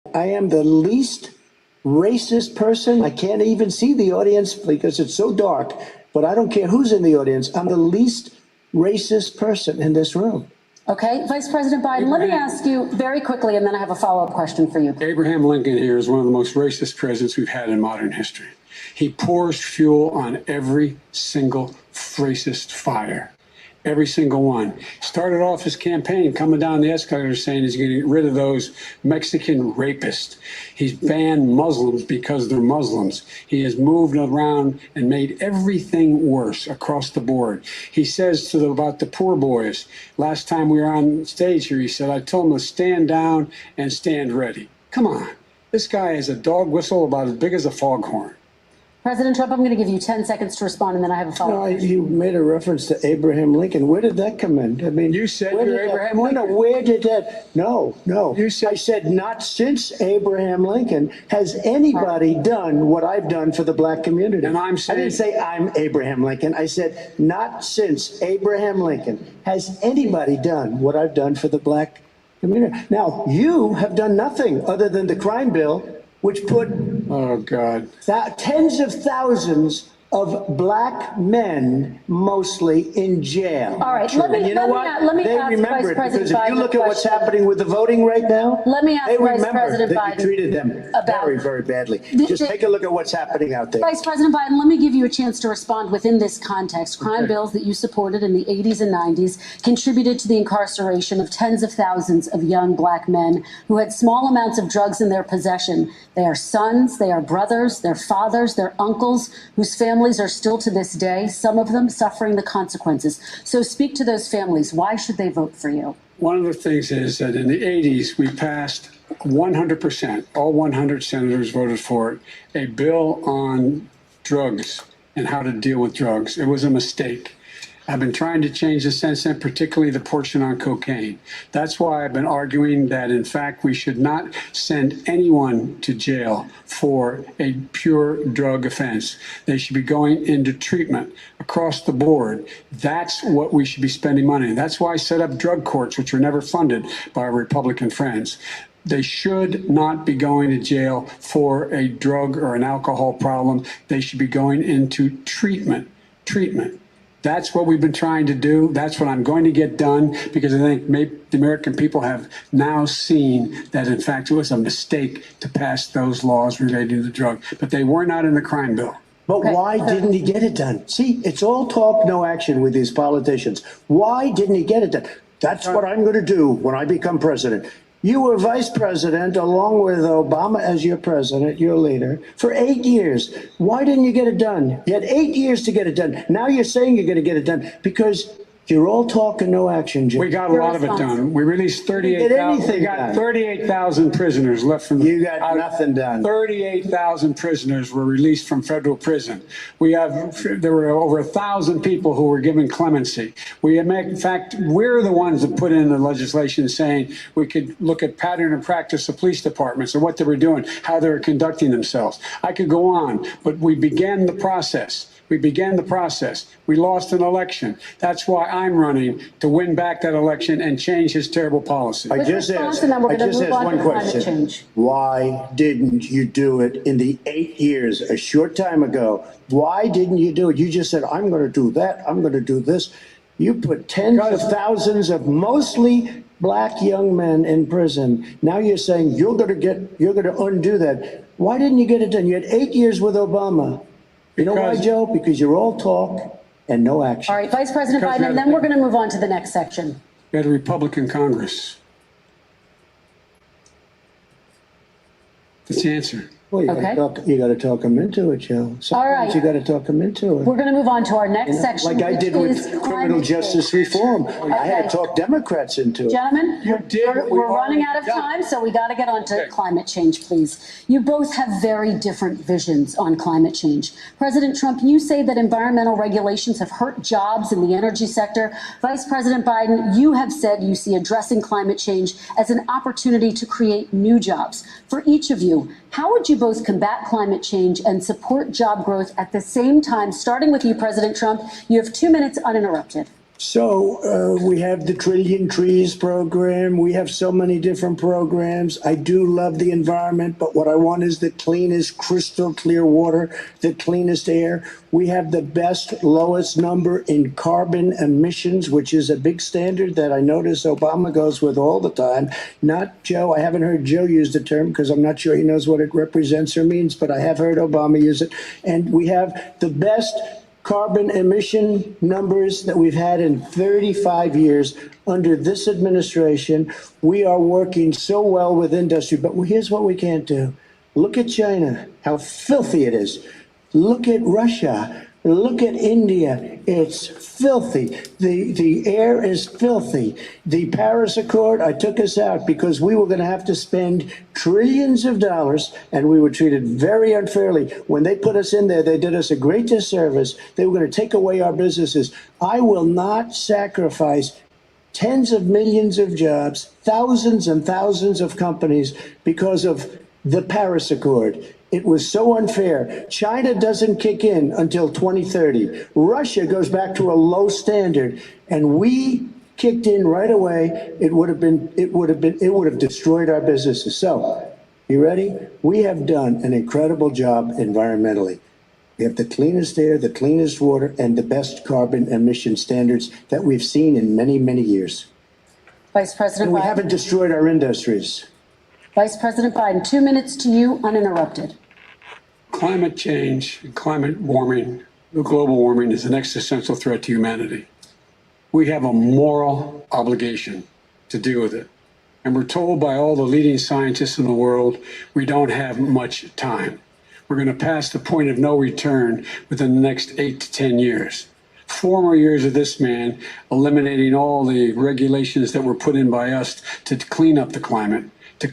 I am the least racist person. I can't even see the audience because it's so dark, but I don't care who's in the audience. I'm the least racist person in this room. Okay, Vice President Biden, let me ask you very quickly, and then I have a follow-up question for you. Abraham Lincoln here is one of the most racist presidents we've had in modern history. He pours fuel on every single racist fire. Every single one. Started off his campaign coming down the escalator saying he's going to get rid of those Mexican rapists. He's banned Muslims because they're Muslims. He has moved around and made everything worse across the board. He says about the poor boys. Last time we were on stage here, he said, I told them to stand down and stand ready. Come on. This guy is a dog whistle about as big as a foghorn. President Trump, I'm going to give you 10 seconds to respond, and then I have a follow-up. No, you made a reference to Abraham Lincoln. Where did that come in? I mean, you said you're Abraham Lincoln. No, where did that? No. You said, I said not since Abraham Lincoln has anybody done what I've done for the black community. And I'm saying, I didn't say I'm Abraham Lincoln. I said not since Abraham Lincoln has anybody done what I've done for the black community. Now, you have done nothing other than the crime bill, which put tens of thousands of black men mostly in jail. All right, let me ask Vice President Biden. If you look at what's happening with the voting right now, let me ask Vice President Biden. You treated them very, very badly. Just take a look at what's happening out there. Vice President Biden, let me give you a chance to respond within this context. Crime bills that you supported in the 80s and 90s contributed to the incarceration of tens of thousands of young black men who had small amounts of drugs in their possession. They are sons, they are brothers, they're fathers, they're uncles whose families are still to this day, some of them suffering the consequences. So speak to those families. Why should they vote for you? One of the things is that in the 80s, we passed 100%, all 100 senators voted for it, a bill on drugs and how to deal with drugs. It was a mistake. I've been trying to change the sense, and particularly the portion on cocaine. That's why I've been arguing that, in fact, we should not send anyone to jail for a pure drug offense. They should be going into treatment across the board. That's what we should be spending money on. That's why I set up drug courts, which were never funded by our Republican friends. They should not be going to jail for a drug or an alcohol problem. They should be going into treatment. That's what we've been trying to do. That's what I'm going to get done, because I think maybe the American people have now seen that, in fact, it was a mistake to pass those laws relating to drug, but they were not in the crime bill. But why didn't he get it done? See, it's all talk, no action with these politicians. Why didn't he get it done? That's what I'm going to do when I become president. You were vice president along with Obama as your president, your leader, for 8 years. Why didn't you get it done? You had 8 years to get it done. Now you're saying you're going to get it done because you're all talk and no action, Jim. We got a lot of it done. We released 38,000. We got 38,000 prisoners left from. You got nothing done. 38,000 prisoners were released from federal prison. There were over 1,000 people who were given clemency. In fact, we're the ones that put in the legislation saying we could look at pattern and practice of police departments and what they were doing, how they were conducting themselves. I could go on, but we began the process. We lost an election. That's why I'm running to win back that election and change his terrible policy. I just asked one question. Why didn't you do it in the 8 years, a short time ago? Why didn't you do it? You just said, I'm going to do that. I'm going to do this. You put tens of thousands of mostly black young men in prison. Now you're saying you're going to undo that. Why didn't you get it done? You had 8 years with Obama. You know why, Joe? Because you're all talk and no action. All right, Vice President Biden, and then we're going to move on to the next section. We had a Republican Congress. That's the answer. Well, you got to talk them into it, Joe. Sometimes all right. You got to talk them into it. We're going to move on to our next section. Like I did with criminal justice reform. I had to talk Democrats into it. Gentlemen, we're running out of time, so we got to get on to climate change, please. You both have very different visions on climate change. President Trump, you say that environmental regulations have hurt jobs in the energy sector. Vice President Biden, you have said you see addressing climate change as an opportunity to create new jobs. For each of you, how would you both combat climate change and support job growth at the same time? Starting with you, President Trump, you have 2 minutes uninterrupted. So we have the Trillion Trees program. We have so many different programs. I do love the environment, but what I want is the cleanest, crystal clear water, the cleanest air. We have the best, lowest number in carbon emissions, which is a big standard that I notice Obama goes with all the time. Not Joe. I haven't heard Joe use the term because I'm not sure he knows what it represents or means, but I have heard Obama use it. And we have the best carbon emission numbers that we've had in 35 years under this administration. We are working so well with industry, but here's what we can't do. Look at China, how filthy it is. Look at Russia. Look at India. It's filthy. The air is filthy. The Paris Accord, I took us out because we were going to have to spend trillions of dollars, and we were treated very unfairly. When they put us in there, they did us a great disservice. They were going to take away our businesses. I will not sacrifice tens of millions of jobs, thousands and thousands of companies because of the Paris Accord. It was so unfair. China doesn't kick in until 2030. Russia goes back to a low standard, and we kicked in right away. It would have destroyed our businesses. So, you ready? We have done an incredible job environmentally. We have the cleanest air, the cleanest water, and the best carbon emission standards that we've seen in many, many years. Vice President And we Biden. haven't destroyed our industries. Vice President Biden, 2 minutes to you, uninterrupted. Climate change, climate warming, global warming is an existential threat to humanity. We have a moral obligation to deal with it. And we're told by all the leading scientists in the world, we don't have much time. We're going to pass the point of no return within the next 8 to 10 years. 4 more years of this man eliminating all the regulations that were put in by us to clean up the climate, to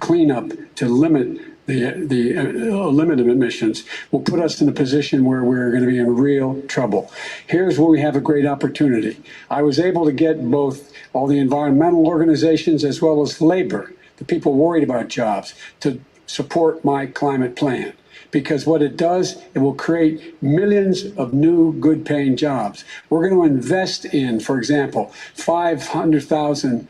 limit limit emissions will put us in a position where we're going to be in real trouble. Here's where we have a great opportunity. I was able to get both all the environmental organizations as well as labor, the people worried about jobs, to support my climate plan. Because what it does, it will create millions of new good paying jobs. We're going to invest in, for example, 50,000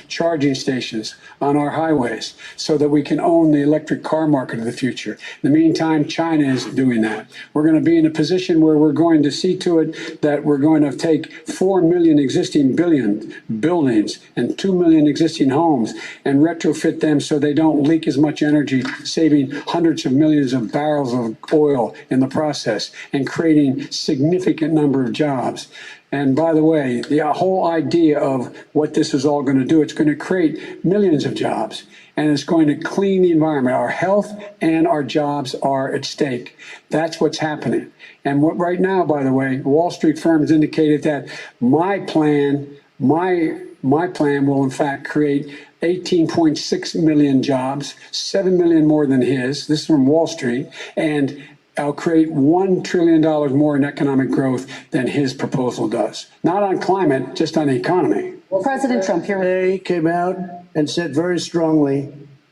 charging stations on our highways so that we can own the electric car market of the future. In the meantime, China is doing that. We're going to be in a position where we're going to see to it that we're going to take 4 million existing buildings and 2 million existing homes and retrofit them so they don't leak as much energy, saving hundreds of millions of barrels of oil in the process and creating significant number of jobs. And by the way, the whole idea of what this is all going to do, it's going to create millions of jobs, and it's going to clean the environment. Our health and our jobs are at stake. That's what's happening. And right now, by the way, Wall Street firms indicated that my plan will in fact create 18.6 million jobs, 7 million more than his. This is from Wall Street. And I'll create $1 trillion more in economic growth than his proposal does. Not on climate, just on the economy. Well, President Trump, here. They came out and said very strongly,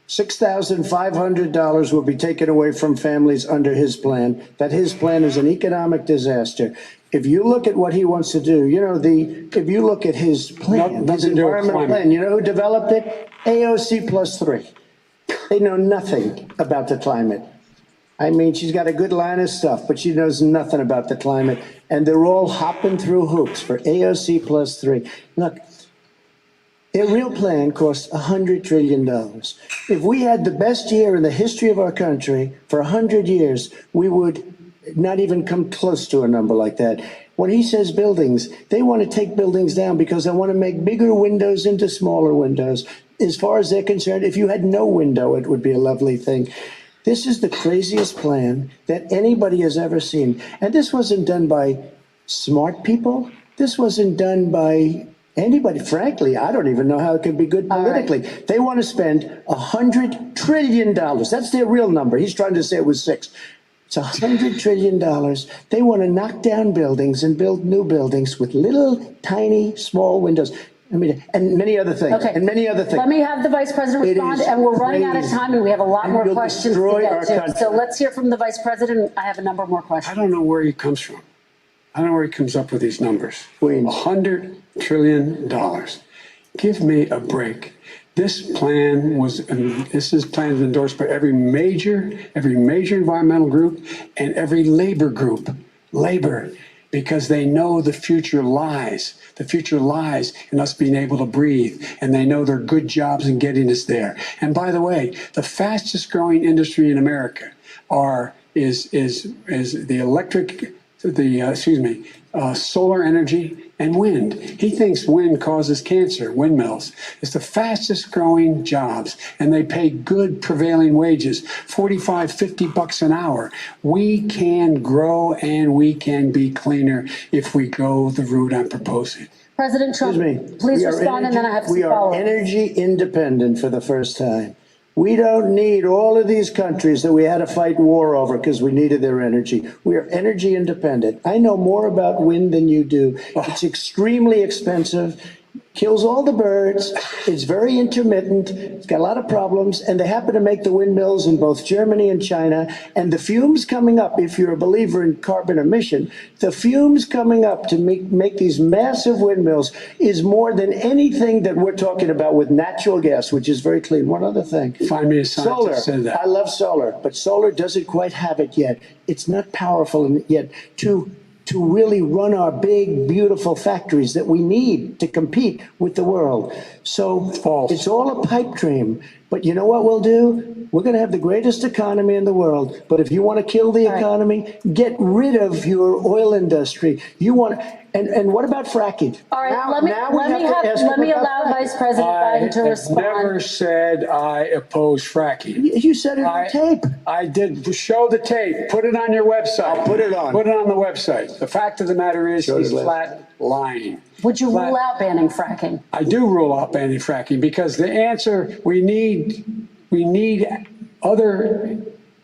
$6,500 will be taken away from families under his plan, that his plan is an economic disaster. If you look at what he wants to do, if you look at his plan, his environmental plan, you know who developed it? AOC +3. They know nothing about the climate. I mean, she's got a good line of stuff, but she knows nothing about the climate. And they're all hopping through hoops for AOC +3. Look, their real plan costs $100 trillion. If we had the best year in the history of our country for 100 years, we would not even come close to a number like that. When he says buildings, they want to take buildings down because they want to make bigger windows into smaller windows. As far as they're concerned, if you had no window, it would be a lovely thing. This is the craziest plan that anybody has ever seen. And this wasn't done by smart people. This wasn't done by anybody. Frankly, I don't even know how it could be good politically. Right. They want to spend $100 trillion. That's their real number. He's trying to say it was 6. It's $100 trillion. They want to knock down buildings and build new buildings with little, tiny, small windows. I mean, and many other things. Okay. And many other things. Let me have the Vice President respond, and we're running out of time, and we have a lot more questions to get to. So let's hear from the Vice President. I have a number more questions. I don't know where he comes from. I don't know where he comes up with these numbers. Queens. $100 trillion. Give me a break. This plan plans endorsed by every major environmental group and every labor group. Labor, because they know the future lies. The future lies in us being able to breathe, and they know there are good jobs in getting us there. And by the way, the fastest growing industry in America is the solar energy and wind. He thinks wind causes cancer, windmills. It's the fastest growing jobs, and they pay good prevailing wages, 45, 50 bucks an hour. We can grow and we can be cleaner if we go the route I'm proposing. President Trump, Excuse me. please We are respond, and then I have some We are follow-up. energy independent for the first time. We don't need all of these countries that we had to fight war over because we needed their energy. We are energy independent. I know more about wind than you do. It's extremely expensive, kills all the birds. It's very intermittent. It's got a lot of problems. And they happen to make the windmills in both Germany and China. And the fumes coming up, if you're a believer in carbon emission, the fumes coming up to make these massive windmills is more than anything that we're talking about with natural gas, which is very clean. One other thing. Find me a scientist Solar. that said that. I love solar, but solar doesn't quite have it yet. It's not powerful yet to really run our big, beautiful factories that we need to compete with the world. So False. it's all a pipe dream. But you know what we'll do? We're going to have the greatest economy in the world. But if you want to kill the right. economy, get rid of your oil industry. You want, and what about fracking? All right, Now- let me now we have to ask let me about allow fracking. Vice President Biden to I respond. never said I oppose fracking. You said it on tape. I did. Show the tape. Put it on your website. I'll put it on. Put it on the website. The fact of the matter is, Show he's the list. flat lying. Would you Flat- rule out banning fracking? I do rule out banning fracking because the answer, we need other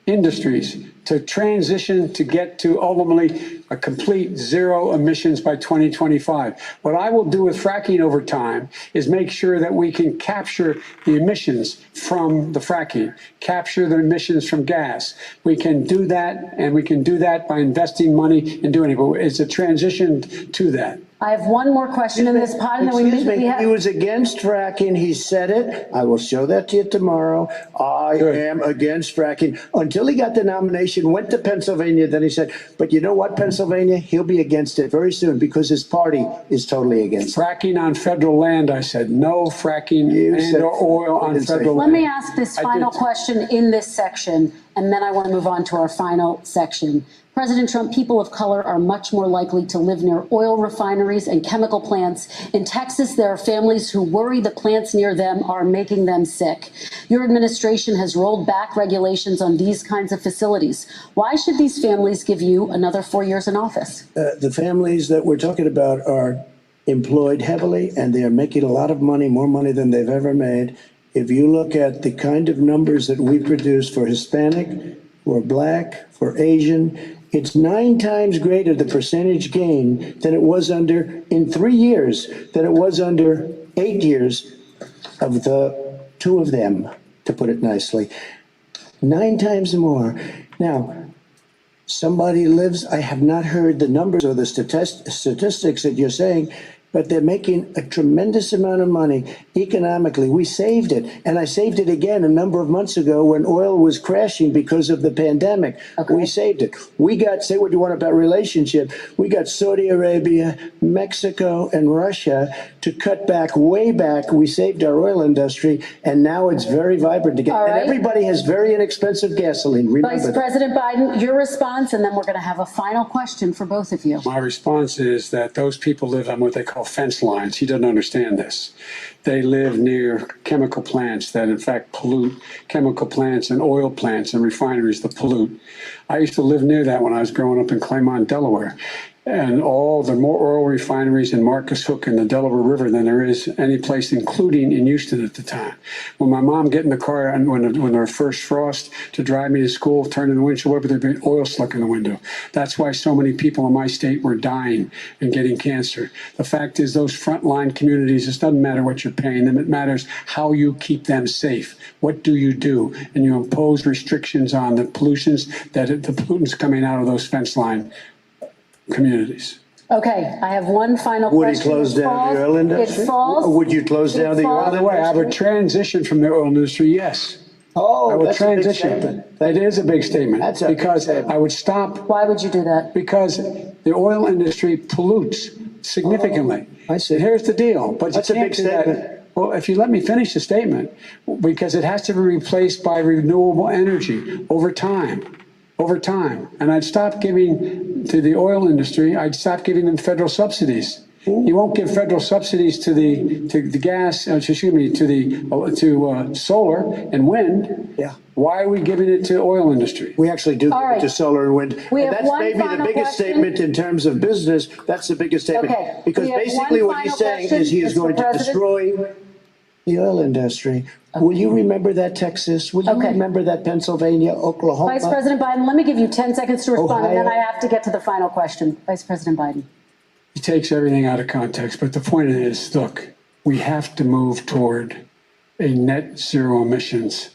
industries to transition to get to ultimately a complete zero emissions by 2025. What I will do with fracking over time is make sure that we can capture the emissions from the fracking, capture the emissions from gas. We can do that, and we can do that by investing money and doing it. But it's a transition to that. I have one more question in this pod, and then Excuse me, we have. he was against fracking. He said it. I will show that to you tomorrow. I Good. am against fracking. Until he got the nomination, went to Pennsylvania, then he said, but you know what, Pennsylvania? He'll be against it very soon because his party is totally against it. Fracking on federal land, I said no fracking You and said- or oil you on didn't say federal Let land. me ask this I final did. question in this section, and then I want to move on to our final section. President Trump, people of color are much more likely to live near oil refineries and chemical plants. In Texas, there are families who worry the plants near them are making them sick. Your administration has rolled back regulations on these kinds of facilities. Why should these families give you another 4 years in office? The families that we're talking about are employed heavily and they are making a lot of money, more money than they've ever made. If you look at the kind of numbers that we produce for Hispanic, for Black, for Asian, it's 9 times greater the percentage gain than it was in 3 years, than it was under 8 years of the two of them, to put it nicely. 9 times more. Now, somebody lives, I have not heard the numbers or the statistics that you're saying, but they're making a tremendous amount of money economically. We saved it. And I saved it again a number of months ago when oil was crashing because of the pandemic. Okay. We saved it. We got, say what you want about relationship, we got Saudi Arabia, Mexico, and Russia to cut back, way back. We saved our oil industry, and now it's very vibrant again. All right. And everybody has very inexpensive gasoline. Remember Vice that. President Biden, your response, and then we're going to have a final question for both of you. My response is that those people live on what they call fence lines. He doesn't understand this. They live near chemical plants that in fact pollute, chemical plants and oil plants and refineries that pollute. I used to live near that when I was growing up in Claymont, Delaware. And all the more oil refineries in Marcus Hook and the Delaware River than there is any place, including in Houston at the time. When my mom get in the car and when there was first frost to drive me to school, turning the windshield over, there'd be oil stuck in the window. That's why so many people in my state were dying and getting cancer. The fact is, those frontline communities, it doesn't matter what you're paying them. It matters how you keep them safe. What do? And you impose restrictions on the pollutions the pollutants coming out of those fence line communities. Okay, I have one final Would he question. close It down the falls- oil industry? It falls. Would you close down the oil By the way, I would transition from the oil industry, yes. I Oh, would that's a big transition. statement. It is a big statement. That's a big because statement. I would stop, Why would you do that? because the oil industry pollutes significantly. I see. And here's the deal, but you That's a can't big do that. statement. Well, if you let me finish the statement, because it has to be replaced by renewable energy over time. And I'd stop giving to the oil industry, I'd stop giving them federal subsidies. You won't give federal subsidies to the gas, excuse me, to solar and wind. Yeah. Why are we giving it to oil industry? We actually do All give it right. to solar and wind. We And have that's one maybe the final biggest question. statement in terms of business. That's the biggest statement. Okay, Because we have basically one what he's final saying question. is he is Mr. going to President. destroy the oil industry. Will you remember that, Texas? Will you Okay. remember that, Pennsylvania, Oklahoma? Vice President Biden, let me give you 10 seconds to respond, and then Ohio. I have to get to the final question. Vice President Biden. He takes everything out of context, but the point is, look, we have to move toward a net zero emissions.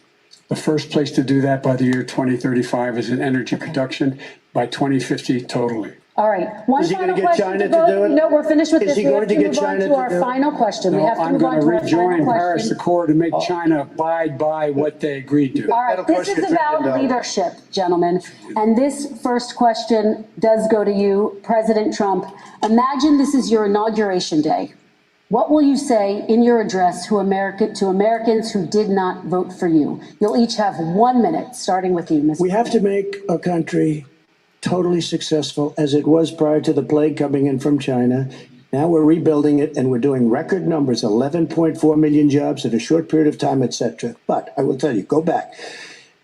The first place to do that by the year 2035 is in energy production, by 2050 totally. All right, one Is he gonna final get question China to to vote. do it? No, we're finished with Is this. he We going have to to get move on China to to our do it? final question. We No, have to I'm move on going to to our final rejoin Paris question. Accord and make China abide by what they agreed to. All right, That'll this cost is you $1 about trillion. leadership, gentlemen. And this first question does go to you, President Trump. Imagine this is your inauguration day. What will you say in your address to Americans who did not vote for you? You'll each have 1 minute, starting with you, Mr. We have to make our country totally successful as it was prior to the plague coming in from China. Now we're rebuilding it and we're doing record numbers, 11.4 million jobs in a short period of time, etc. But I will tell you, go back.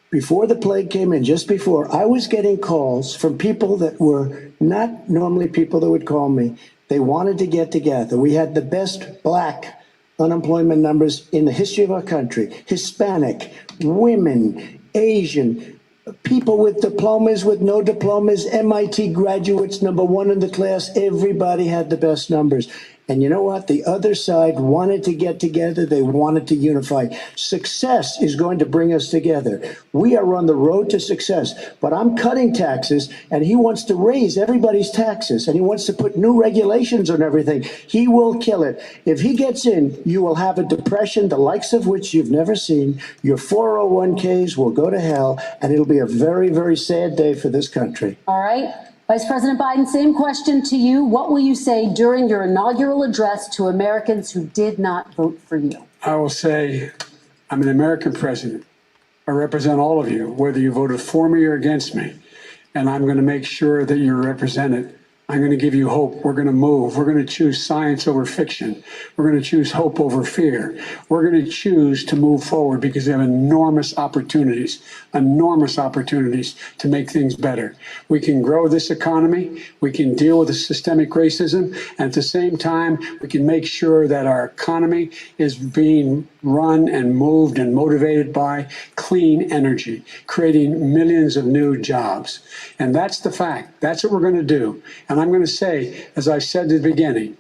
Before the plague came in, just before, I was getting calls from people that were not normally people that would call me. They wanted to get together. We had the best black unemployment numbers in the history of our country. Hispanic, women, Asian, people with diplomas, with no diplomas, MIT graduates, #1 in the class. Everybody had the best numbers. And you know what? The other side wanted to get together. They wanted to unify. Success is going to bring us together. We are on the road to success. But I'm cutting taxes, and he wants to raise everybody's taxes, and he wants to put new regulations on everything. He will kill it. If he gets in, you will have a depression, the likes of which you've never seen. Your 401ks will go to hell, and it'll be a very, very sad day for this country. All right. Vice President Biden, same question to you. What will you say during your inaugural address to Americans who did not vote for you? I will say, I'm an American president. I represent all of you, whether you voted for me or against me. And I'm going to make sure that you're represented. I'm going to give you hope. We're going to move. We're going to choose science over fiction. We're going to choose hope over fear. We're going to choose to move forward because we have enormous opportunities to make things better. We can grow this economy. We can deal with the systemic racism. And at the same time, we can make sure that our economy is being run and moved and motivated by clean energy, creating millions of new jobs. And that's the fact. That's what we're going to do. And I'm going to say, as I said at the beginning,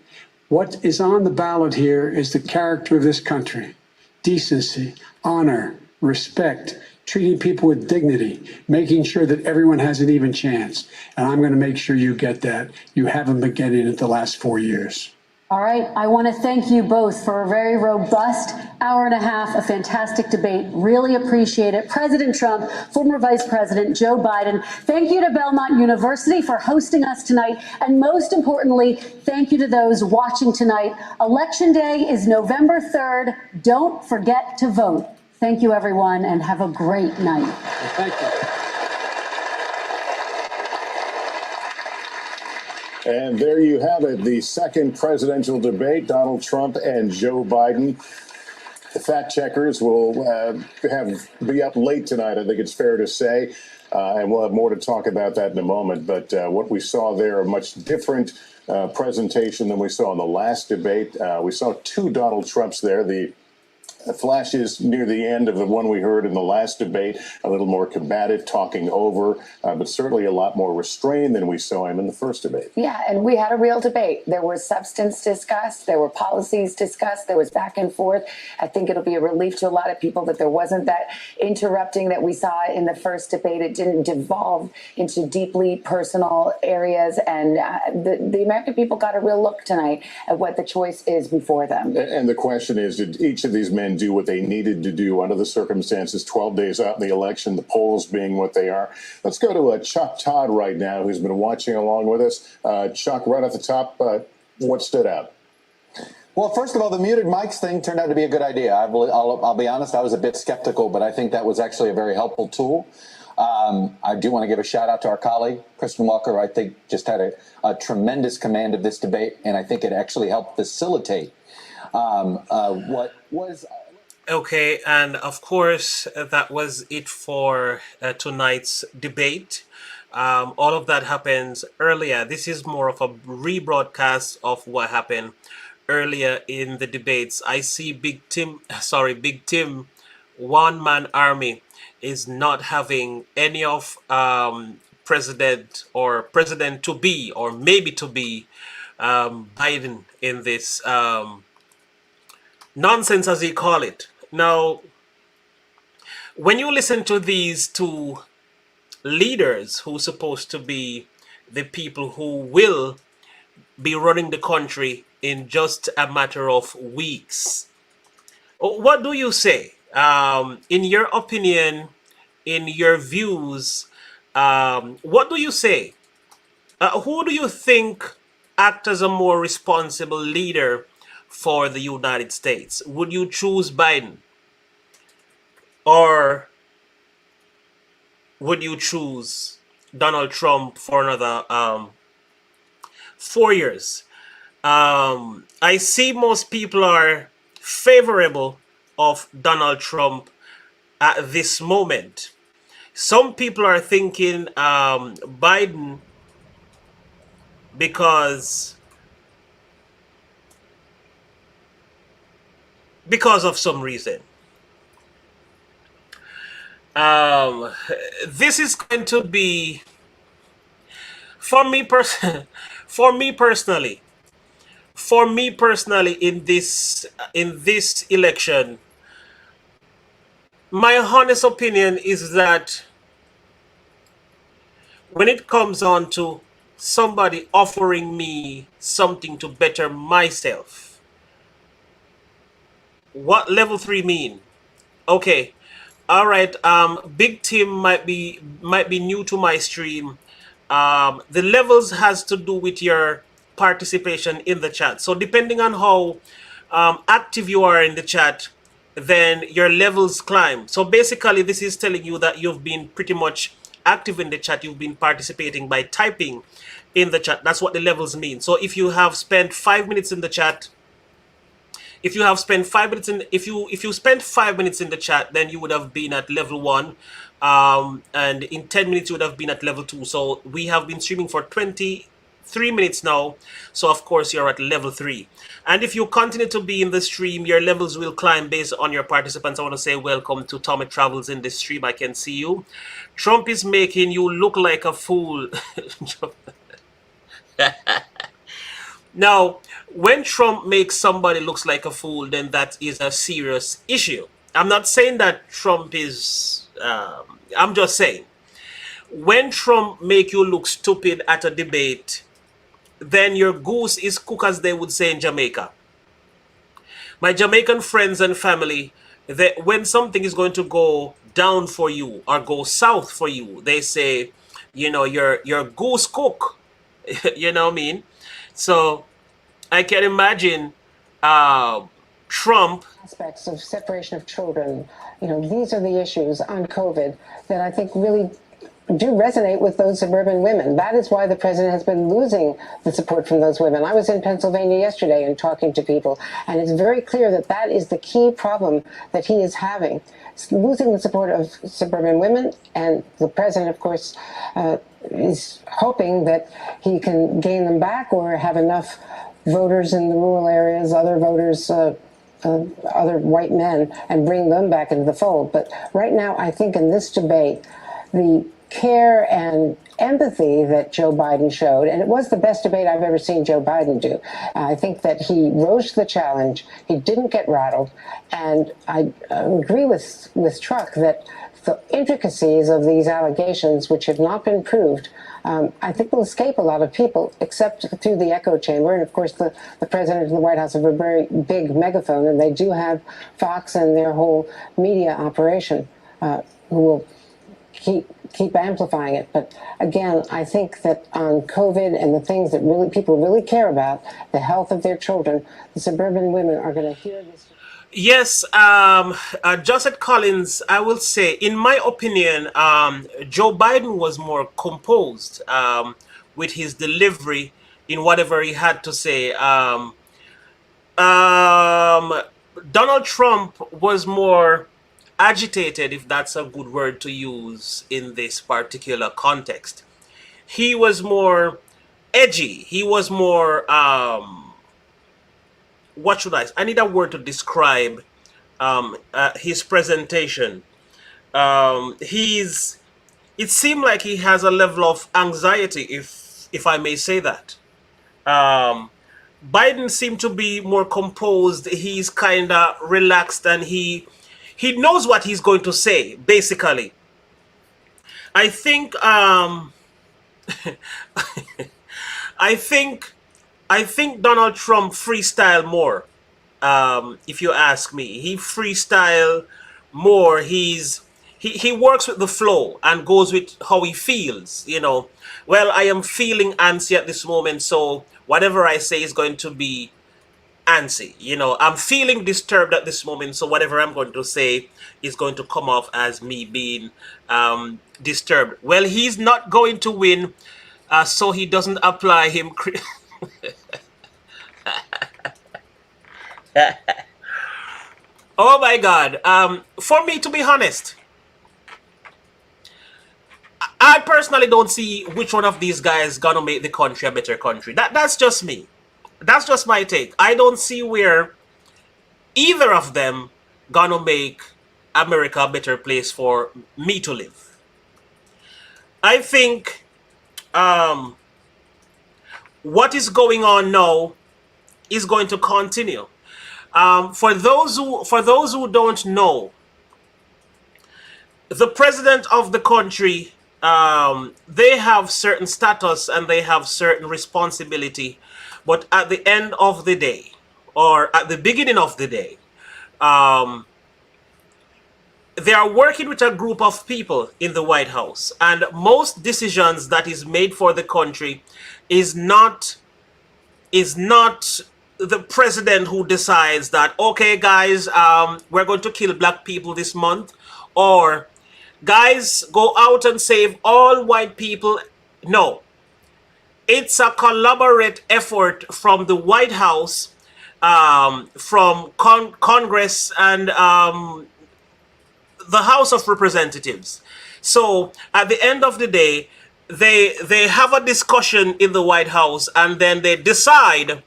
what is on the ballot here is the character of this country: decency, honor, respect, treating people with dignity, making sure that everyone has an even chance. And I'm going to make sure you get that. You haven't been getting it the last 4 years. All right. I want to thank you both for a very robust hour and a half, a fantastic debate. Really appreciate it. President Trump, former Vice President Joe Biden, thank you to Belmont University for hosting us tonight. And most importantly, thank you to those watching tonight. Election Day is November 3rd. Don't forget to vote. Thank you, everyone, and have a great night. Thank you. And there you have it, the second presidential debate, Donald Trump and Joe Biden. The fact checkers will be up late tonight, I think it's fair to say, and we'll have more to talk about that in a moment. But what we saw there, a much different presentation than we saw in the last debate. We saw two Donald Trumps there, the flashes near the end of the one we heard in the last debate, a little more combative, talking over, but certainly a lot more restrained than we saw him in the first debate. Yeah, and we had a real debate. There was substance discussed, there were policies discussed, there was back and forth. I think it'll be a relief to a lot of people that there wasn't that interrupting that we saw in the first debate. It didn't devolve into deeply personal areas, and the American people got a real look tonight at what the choice is before them. And the question is, did each of these men do what they needed to do under the circumstances, 12 days out in the election, the polls being what they are? Let's go to Chuck Todd right now, who's been watching along with us. Chuck, right off the top, what stood out? Well, first of all, the muted mics thing turned out to be a good idea. I'll be honest, I was a bit skeptical, but I think that was actually a very helpful tool. I do want to give a shout out to our colleague, Kristen Walker, who I think just had a tremendous command of this debate, and I think it actually helped facilitate what was... Okay, and of course, that was it for tonight's debate. All of that happens earlier. This is more of a rebroadcast of what happened earlier in the debates. I see Big Tim, one-man army, is not having any of president to be, or maybe to be, Biden in this nonsense, as he call it. Now, when you listen to these two leaders who are supposed to be the people who will be running the country in just a matter of weeks, what do you say? In your opinion, in your views, what do you say? Who do you think act as a more responsible leader for the United States? Would you choose Biden? Or would you choose Donald Trump for another 4 years? I see most people are favorable of Donald Trump at this moment. Some people are thinking Biden because of some reason. This is going to be, for me personally, in this election, my honest opinion is that when it comes on to somebody offering me something to better myself, what level 3 mean? Okay, all right. Big Tim might be new to my stream. The levels has to do with your participation in the chat. So depending on how active you are in the chat, then your levels climb. So basically, this is telling you that you've been pretty much active in the chat. You've been participating by typing in the chat. That's what the levels mean. So if you have spent 5 minutes in the chat, if you spent 5 minutes in the chat, then you would have been at level 1, and in 10 minutes you would have been at level 2. So we have been streaming for 23 minutes now. So of course you're at level 3. And if you continue to be in the stream, your levels will climb based on your participants. I want to say welcome to Tommy Travels in the stream. I can see you. Trump is making you look like a fool. Now, when Trump makes somebody looks like a fool, then that is a serious issue. I'm not saying that Trump is, I'm just saying, when Trump make you look stupid at a debate, then your goose is cooked, as they would say in Jamaica. My Jamaican friends and family, when something is going to go down for you or go south for you, they say, you know, your goose cook. You know what I mean? So I can imagine Trump. Aspects of separation of children, you know, these are the issues on COVID that I think really do resonate with those suburban women. That is why the president has been losing the support from those women. I was in Pennsylvania yesterday and talking to people, and it's very clear that that is the key problem that he is having. It's losing the support of suburban women, and the president, of course, is hoping that he can gain them back or have enough voters in the rural areas, other voters other white men and bring them back into the fold. But right now, I think in this debate, the care and empathy that Joe Biden showed, and it was the best debate I've ever seen Joe Biden do. I think that he rose to the challenge. He didn't get rattled. And I agree with Truck that the intricacies of these allegations, which have not been proved, I think will escape a lot of people, except through the echo chamber. And of course, the president and the White House have a very big megaphone, and they do have Fox and their whole media operation who will keep amplifying it. But again, I think that on COVID and the things that really people really care about, the health of their children, the suburban women are going to hear this. Yes, Joseph Collins, I will say, in my opinion, Joe Biden was more composed with his delivery in whatever he had to say. Donald Trump was more agitated, if that's a good word to use in this particular context. He was more edgy. He was more what should I need a word to describe his presentation. It seemed like he has a level of anxiety, if I may say that. Biden seemed to be more composed. He's kind of relaxed, and he knows what he's going to say, basically. I think I think Donald Trump freestyle more. If you ask me, he freestyle more. He works with the flow and goes with how he feels. Well, I am feeling antsy at this moment, so whatever I say is going to be antsy. I'm feeling disturbed at this moment, so whatever I'm going to say is going to come off as me being disturbed. Well, he's not going to win, so he doesn't apply him. Oh my God. For me, to be honest, I personally don't see which one of these guys gonna make the country a better country. That's just me. That's just my take. I don't see where either of them gonna make America a better place for me to live. I think what is going on now is going to continue. For those who don't know, the president of the country, they have certain status and they have certain responsibility, but at the end of the day, or at the beginning of the day, they are working with a group of people in the White House, and most decisions that is made for the country is not the president who decides that, okay guys, we're going to kill black people this month, or guys, go out and save all white people. No, it's a collaborative effort from the White House, from Congress, and the House of Representatives. So at the end of the day, they have a discussion in the White House, and then they decide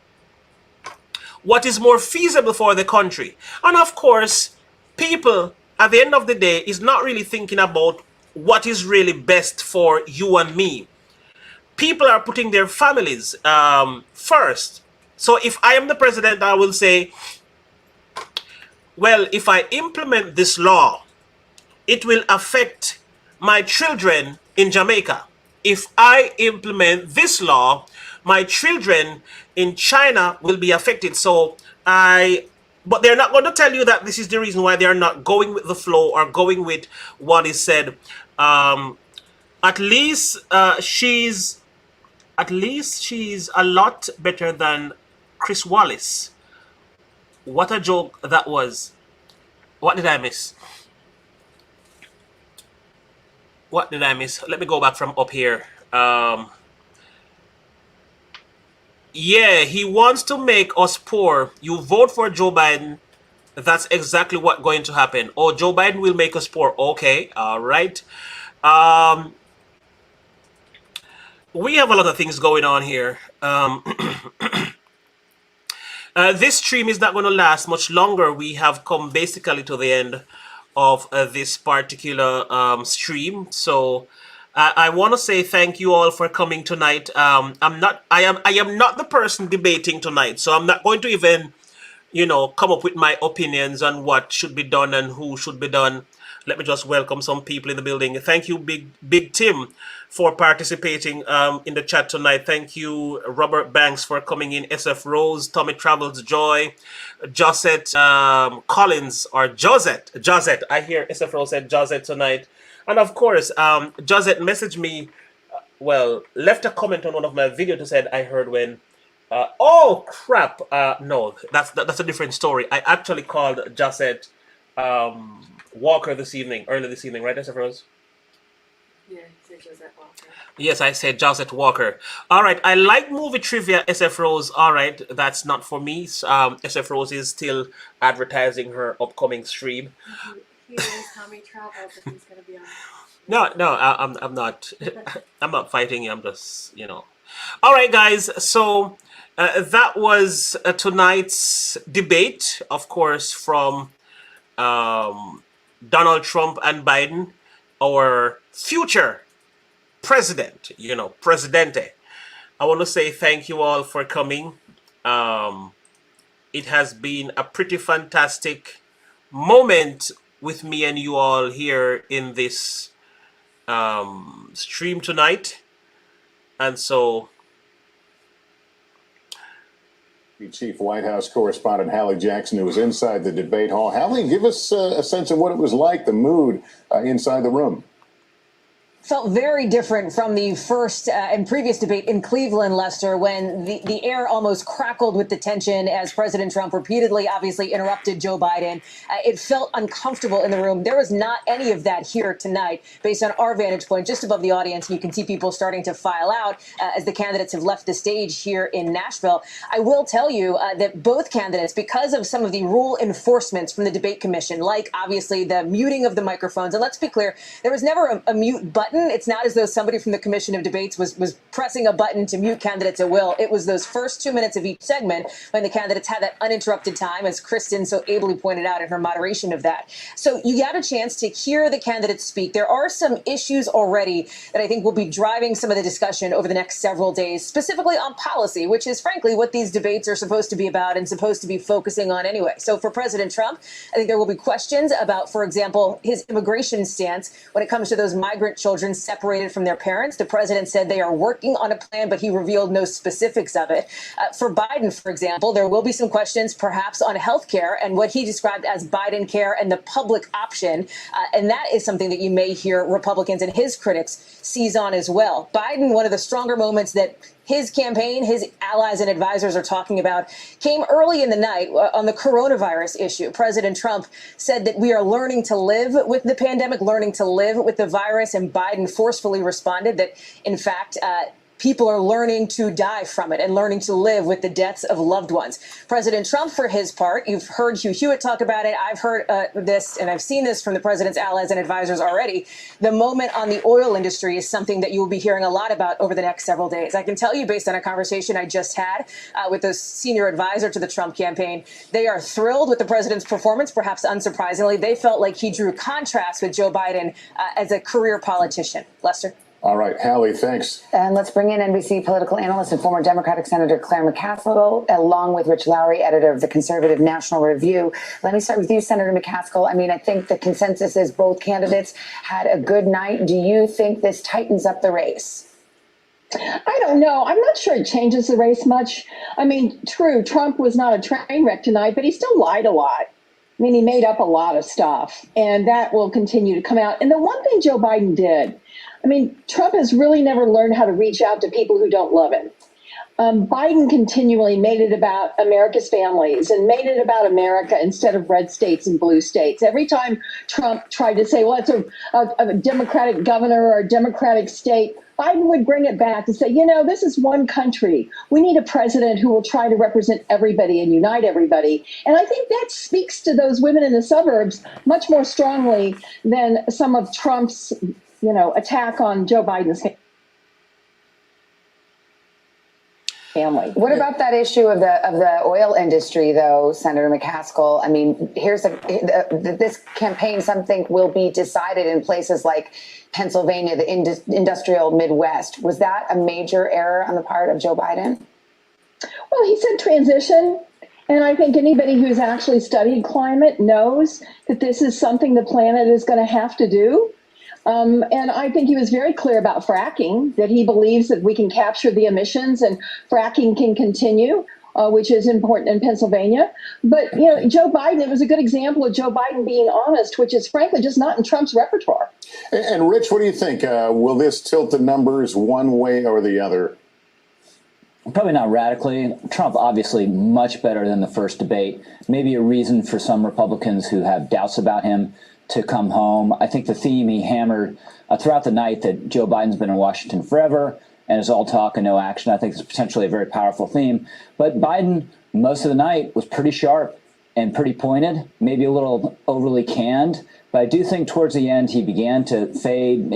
what is more feasible for the country. And of course, people at the end of the day is not really thinking about what is really best for you and me. People are putting their families first. So if I am the president, I will say, well, if I implement this law, it will affect my children in Jamaica. If I implement this law, my children in China will be affected. But they're not going to tell you that this is the reason why they are not going with the flow or going with what is said. At least she's a lot better than Chris Wallace. What a joke that was. What did I miss? What did I miss? Let me go back from up here. Yeah, he wants to make us poor. You vote for Joe Biden. That's exactly what's going to happen. Oh, Joe Biden will make us poor. Okay, all right. We have a lot of things going on here. This stream is not going to last much longer. We have come basically to the end of this particular stream. So I want to say thank you all for coming tonight. I am not the person debating tonight, so I'm not going to even come up with my opinions on what should be done and who should be done. Let me just welcome some people in the building. Thank you, Big Tim, for participating in the chat tonight. Thank you, Robert Banks, for coming in. SF Rose, Tommy Travels Joy, Josette Collins, or Josette. I hear SF Rose said Josette tonight. And of course, Josette messaged me, left a comment on one of my videos to said, I heard when, oh crap, no, that's a different story. I actually called Josette Walker early this evening, right, SF Rose? Yeah, he said Josette Walker. Yes, I said Josette Walker. All right, I like movie trivia, SF Rose. All right, that's not for me. SF Rose is still advertising her upcoming stream. He knows how many travels if he's going to be on. No, I'm not. I'm not fighting you. I'm just, All right, guys. So that was tonight's debate, of course, from Donald Trump and Biden, our future president, presidente. I want to say thank you all for coming. It has been a pretty fantastic moment with me and you all here in this stream tonight. And so Chief White House correspondent Hallie Jackson, who was inside the debate hall. Hallie, give us a sense of what it was like, the mood inside the room. Felt very different from the first and previous debate in Cleveland, Lester, when the air almost crackled with the tension as President Trump repeatedly, obviously, interrupted Joe Biden. It felt uncomfortable in the room. There was not any of that here tonight, based on our vantage point, just above the audience. You can see people starting to file out as the candidates have left the stage here in Nashville. I will tell you that both candidates, because of some of the rule enforcements from the debate commission, like obviously the muting of the microphones, and let's be clear, there was never a mute button. It's not as though somebody from the Commission of Debates was pressing a button to mute candidates at will. It was those first 2 minutes of each segment when the candidates had that uninterrupted time, as Kristen so ably pointed out in her moderation of that. So you got a chance to hear the candidates speak. There are some issues already that I think will be driving some of the discussion over the next several days, specifically on policy, which is frankly what these debates are supposed to be about and supposed to be focusing on anyway. So for President Trump, I think there will be questions about, for example, his immigration stance when it comes to those migrant children separated from their parents. The president said they are working on a plan, but he revealed no specifics of it. For Biden, for example, there will be some questions perhaps on health care and what he described as Biden care and the public option. And that is something that you may hear Republicans and his critics seize on as well. Biden, one of the stronger moments that his campaign, his allies and advisors are talking about, came early in the night on the coronavirus issue. President Trump said that we are learning to live with the pandemic, learning to live with the virus, and Biden forcefully responded that, in fact, people are learning to die from it and learning to live with the deaths of loved ones. President Trump, for his part, you've heard Hugh Hewitt talk about it. I've heard this, and I've seen this from the president's allies and advisors already. The moment on the oil industry is something that you will be hearing a lot about over the next several days. I can tell you, based on a conversation I just had with the senior advisor to the Trump campaign, they are thrilled with the president's performance, perhaps unsurprisingly. They felt like he drew contrast with Joe Biden as a career politician. Lester? All right, Hallie, thanks. And let's bring in NBC political analyst and former Democratic Senator Claire McCaskill, along with Rich Lowry, editor of the Conservative National Review. Let me start with you, Senator McCaskill. I mean, I think the consensus is both candidates had a good night. Do you think this tightens up the race? I don't know. I'm not sure it changes the race much. I mean, true, Trump was not a train wreck tonight, but he still lied a lot. I mean, he made up a lot of stuff, and that will continue to come out. And the one thing Joe Biden did, I mean, Trump has really never learned how to reach out to people who don't love him. Biden continually made it about America's families and made it about America instead of red states and blue states. Every time Trump tried to say, well, it's a Democratic governor or a Democratic state, Biden would bring it back and say, you know, this is one country. We need a president who will try to represent everybody and unite everybody. And I think that speaks to those women in the suburbs much more strongly than some of Trump's, attack on Joe Biden's. family. What about that issue of the oil industry, though, Senator McCaskill? I mean, this campaign, some think, will be decided in places like Pennsylvania, the industrial Midwest. Was that a major error on the part of Joe Biden? Well, he said transition. And I think anybody who's actually studied climate knows that this is something the planet is going to have to do. And I think he was very clear about fracking, that he believes that we can capture the emissions and fracking can continue, which is important in Pennsylvania. But, you know, Joe Biden, it was a good example of Joe Biden being honest, which is frankly just not in Trump's repertoire. And Rich, what do you think? Will this tilt the numbers one way or the other? Probably not radically. Trump, obviously, much better than the first debate. Maybe a reason for some Republicans who have doubts about him to come home. I think the theme he hammered throughout the night, that Joe Biden's been in Washington forever and is all talk and no action, I think is potentially a very powerful theme. But Biden, most of the night, was pretty sharp and pretty pointed, maybe a little overly canned. But I do think towards the end he began to fade,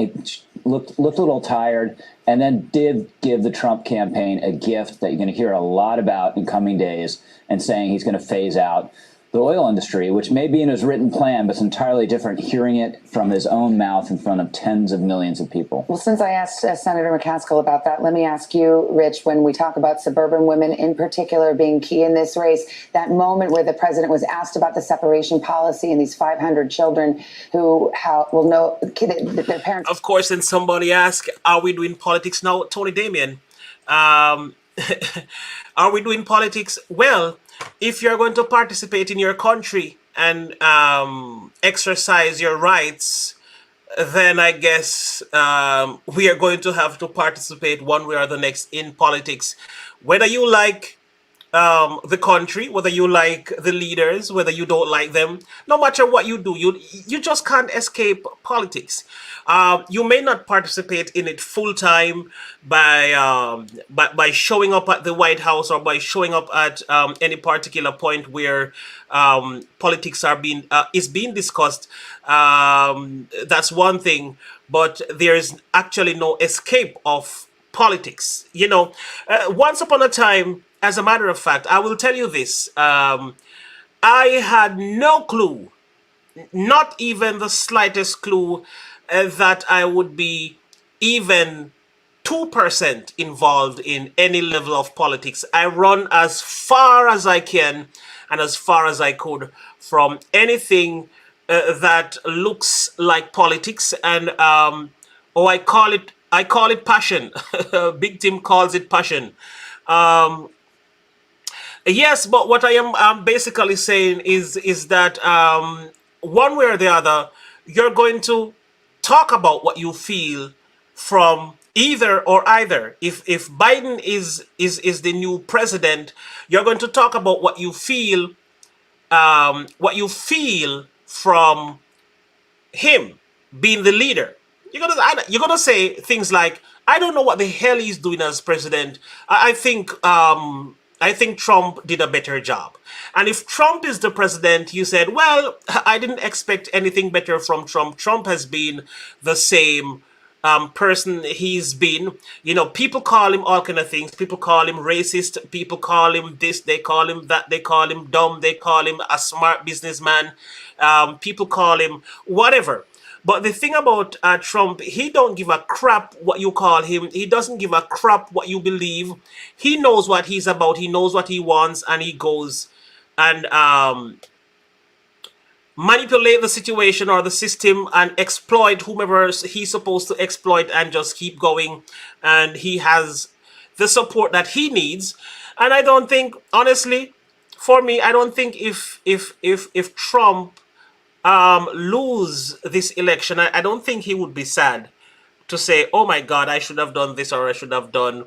looked a little tired, and then did give the Trump campaign a gift that you're going to hear a lot about in coming days, and saying he's going to phase out the oil industry, which may be in his written plan, but it's entirely different hearing it from his own mouth in front of tens of millions of people. Well, since I asked Senator McCaskill about that, let me ask you, Rich, when we talk about suburban women in particular being key in this race, that moment where the president was asked about the separation policy and these 500 children who will know their parents. Of course, and somebody asked, are we doing politics now, Tony Damien? Are we doing politics? Well, if you're going to participate in your country and exercise your rights, then I guess we are going to have to participate one way or the next in politics. Whether you like the country, whether you like the leaders, whether you don't like them, no matter what you do, you just can't escape politics. You may not participate in it full time by showing up at the White House or by showing up at any particular point where politics is being discussed. That's one thing, but there's actually no escape of politics. You know, once upon a time, as a matter of fact, I will tell you this. I had no clue, not even the slightest clue, that I would be even 2% involved in any level of politics. I run as far as I can and as far as I could from anything that looks like politics. And I call it passion. Big Tim calls it passion. Yes, but what I am basically saying is that one way or the other, you're going to talk about what you feel from either or either. If Biden is the new president, you're going to talk about what you feel from him being the leader. You're gonna say things like, I don't know what the hell he's doing as president. I think Trump did a better job. And if Trump is the president, you said, well, I didn't expect anything better from Trump. Trump has been the same person he's been. You know, people call him all kind of things. People call him racist. People call him this. They call him that. They call him dumb. They call him a smart businessman. People call him whatever. But the thing about Trump, he don't give a crap what you call him. He doesn't give a crap what you believe. He knows what he's about. He knows what he wants, and he goes and manipulate the situation or the system and exploit whomever he's supposed to exploit and just keep going. And he has the support that he needs. And I don't think, honestly, for me, I don't think if Trump lose this election, I don't think he would be sad to say, oh my God, I should have done this or I should have done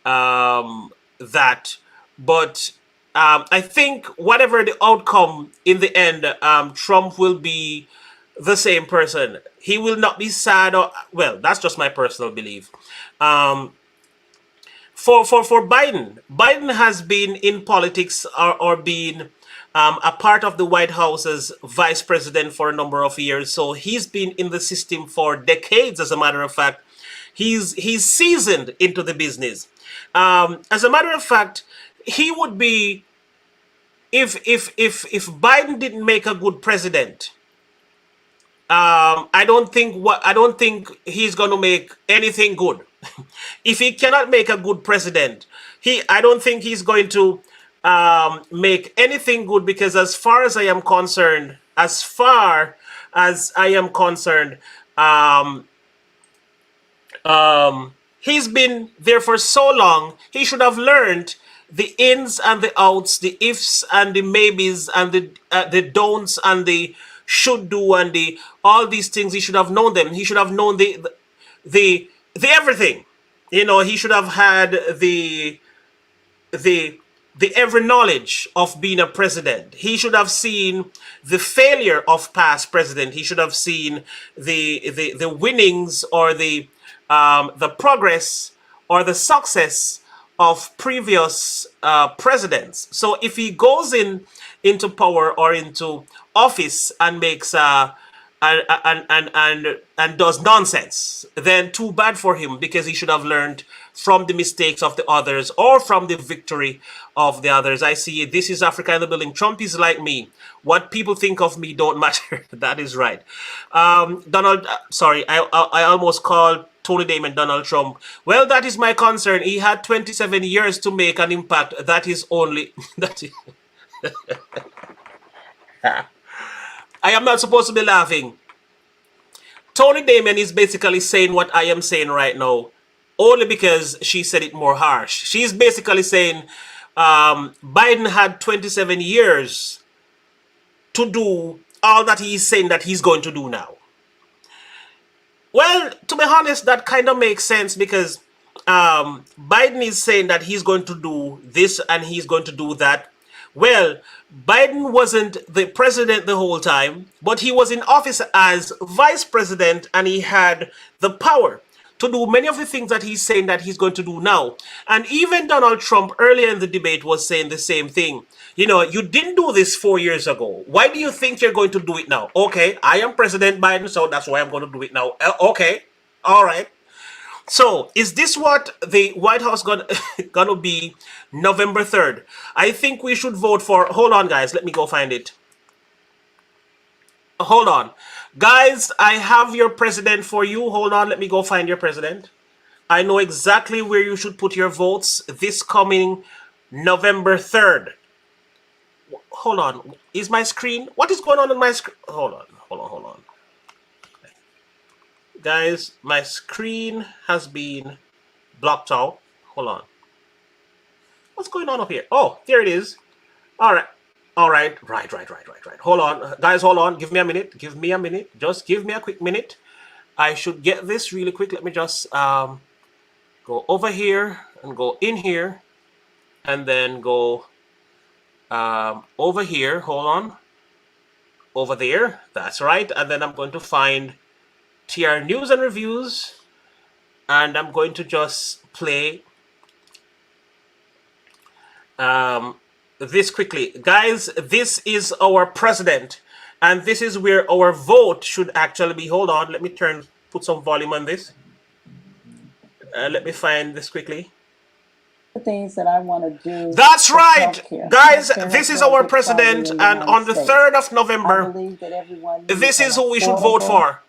that. But I think whatever the outcome in the end, Trump will be the same person. He will not be sad or, well, that's just my personal belief. For Biden has been in politics or been a part of the White House as vice president for a number of years. So he's been in the system for decades, as a matter of fact. He's seasoned into the business. As a matter of fact, he would be if Biden didn't make a good president. I don't think he's going to make anything good. If he cannot make a good president, I don't think he's going to make anything good, because as far as I am concerned, he's been there for so long. He should have learned the ins and the outs, the ifs and the maybes, and the don'ts and the should do, and the all these things. He should have known them. He should have known the everything. You know, he should have had the every knowledge of being a president. He should have seen the failure of past president. He should have seen the winnings, or the progress or the success of previous presidents. So if he goes into power or into office and makes and does nonsense, then too bad for him, because he should have learned from the mistakes of the others, or from the victory of the others. I see This is Africa in the building. Trump is like me. What people think of me don't matter. That is right. Donald, sorry, I almost called Tony Damon Donald Trump. Well, that is my concern. He had 27 years to make an impact. That is only that is, I am not supposed to be laughing. Tony Damon is basically saying what I am saying right now, only because she said it more harsh. She's basically saying Biden had 27 years to do all that he's saying that he's going to do now. Well, to be honest, that kind of makes sense, because Biden is saying that he's going to do this and he's going to do that. Well, Biden wasn't the president the whole time, but he was in office as vice president, and he had the power to do many of the things that he's saying that he's going to do now. And even Donald Trump earlier in the debate was saying the same thing. You know, you didn't do this 4 years ago. Why do you think you're going to do it now? Okay, I am President Biden, so that's why I'm going to do it now. Okay, all right. So, is this what the White House gonna be November 3rd? I think we should vote for. Hold on, guys. Let me go find it. Hold on, guys. I have your president for you. Hold on. Let me go find your president. I know exactly where you should put your votes this coming November 3rd. Hold on. Is my screen? What is going on my screen? Hold on. Guys, my screen has been blocked out. Hold on. What's going on up here? Oh, there it is. All right. Right. Hold on. Guys, hold on. Give me a minute. Just give me a quick minute. I should get this really quick. Let me just go over here and go in here, and then go over here. Hold on. Over there. That's right. And then I'm going to find TR News and Reviews, and I'm going to just play this quickly. Guys, this is our president, and this is where our vote should actually be. Hold on, let me put some volume on this. Let me find this quickly. Things that I want to do. That's right, guys. This is our president, and on the 3rd of November, this is who we should vote for.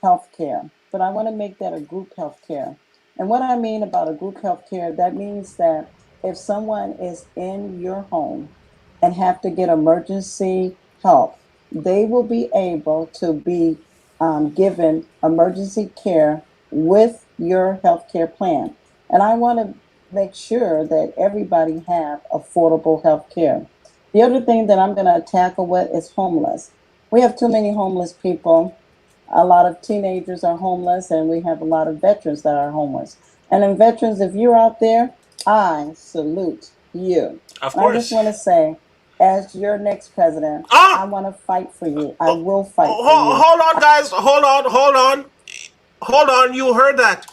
Healthcare, but I want to make that a group healthcare. And what I mean about a group healthcare, that means that if someone is in your home and have to get emergency help, they will be able to be given emergency care with your healthcare plan. And I want to make sure that everybody have affordable healthcare. The other thing that I'm going to tackle with is homeless. We have too many homeless people. A lot of teenagers are homeless, and we have a lot of veterans that are homeless. And in veterans, if you're out there, I salute you. Of course. I just want to say, as your next president, I want to fight for you. I will fight for you. Hold on, guys. Hold on. You heard that.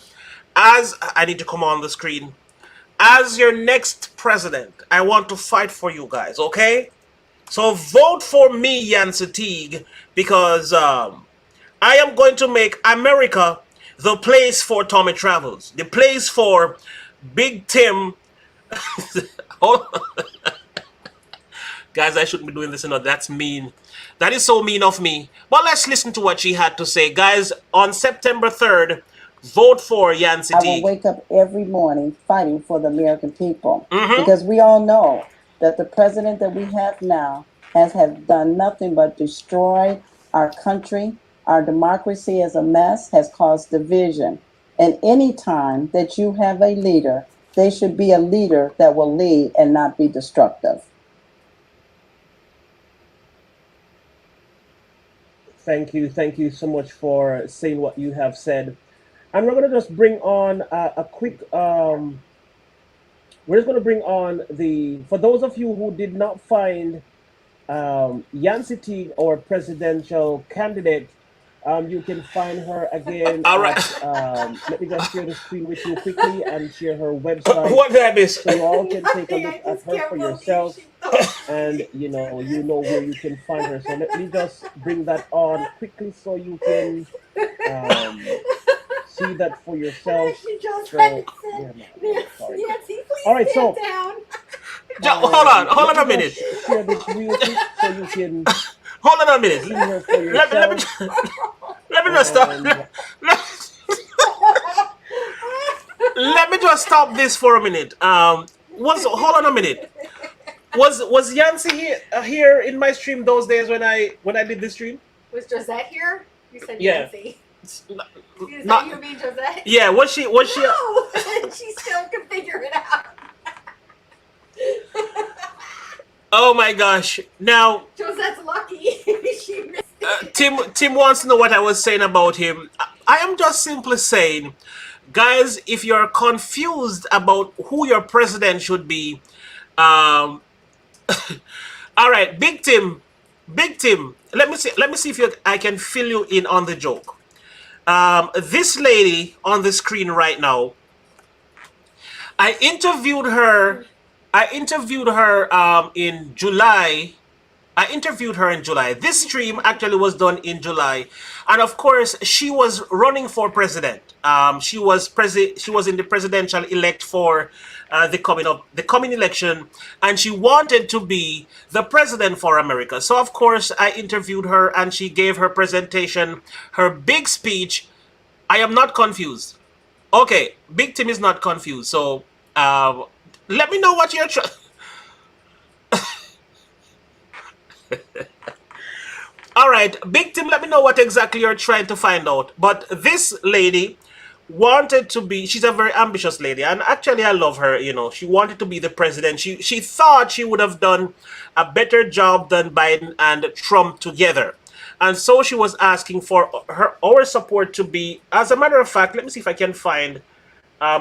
As I need to come on the screen. As your next president, I want to fight for you guys, okay? So vote for me, Yancey Teague, because I am going to make America the place for Tommy Travels, the place for Big Tim. Hold Guys, I shouldn't be doing this, that's mean. That is so mean of me. But let's listen to what she had to say. Guys, on September 3rd, vote for Yancy I will Teague. wake up every morning fighting for the American people Mhm. because we all know that the president that we have now has done nothing but destroy our country. Our democracy is a mess, has caused division. And any time that you have a leader, they should be a leader that will lead and not be destructive. Thank you so much for saying what you have said. And we're going to just bring on a quick, we're just going to bring on for those of you who did not find Yancy Teague, our presidential candidate, you can find her again. All right. Let me just share the screen with you quickly and share her website. What did I miss? So you all can take a look at her for yourself, and you know where you can find her. So let me just bring that on quickly so you can see that for yourself. So, yeah, no, sorry. All right, so hold on a minute. Share this real quick so you can Hold on a minute. see her for Let me yourself. let me just stop. Let me just stop this for a minute. Hold on a minute. Was Yancy here in my stream those days when I did the stream? Was Josette here? You said Yeah. Nancy. Is Not- that you mean Josette? Yeah, was she No, she still can figure it out. Oh my gosh. Now Josette's lucky. She missed it. Tim wants to know what I was saying about him. I am just simply saying, guys, if you're confused about who your president should be, all right, Big Tim, let me see if I can fill you in on the joke. This lady on the screen right now, I interviewed her in July. I interviewed her in July. This stream actually was done in July, and of course, she was running for president. She was in the presidential elect for the coming election, and she wanted to be the president for America. So of course, I interviewed her, and she gave her presentation, her big speech. I am not confused. Okay, Big Tim is not confused. So let me know what you're trying. All right, Big Tim, let me know what exactly you're trying to find out. But this lady wanted to be, she's a very ambitious lady, and actually I love her, she wanted to be the president. She thought she would have done a better job than Biden and Trump together. And so she was asking for our support to be, as a matter of fact, let me see if I can find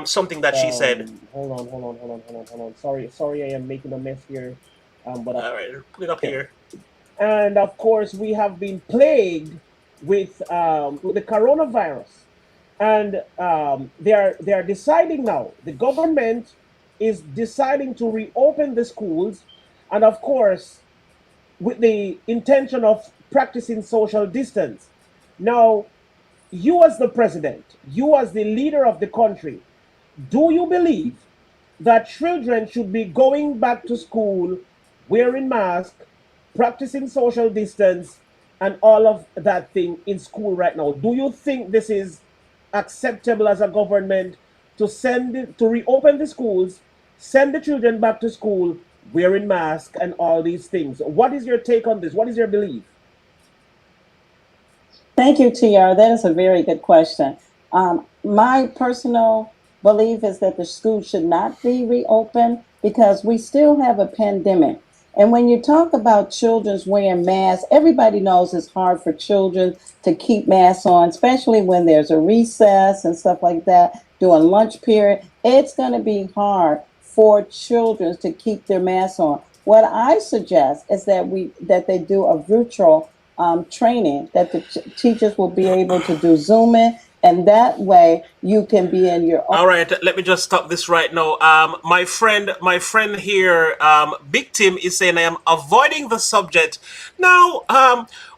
something that she said. Hold on. Sorry, I am making a mess here. But All right, put it up here. And of course, we have been plagued with the coronavirus, and they are deciding now. The government is deciding to reopen the schools, and of course, with the intention of practicing social distance. Now, you as the president, you as the leader of the country, do you believe that children should be going back to school wearing masks, practicing social distance, and all of that thing in school right now? Do you think this is acceptable as a government to reopen the schools, send the children back to school wearing masks and all these things? What is your take on this? What is your belief? Thank you, TR. That is a very good question. My personal belief is that the school should not be reopened because we still have a pandemic. And when you talk about children's wearing masks, everybody knows it's hard for children to keep masks on, especially when there's a recess and stuff like that during lunch period. It's going to be hard for children to keep their masks on. What I suggest is that they do a virtual training, that the teachers will be able to do Zooming, and that way you can be in your own. All right, let me just stop this right now. My friend here, Big Tim, is saying I am avoiding the subject. Now,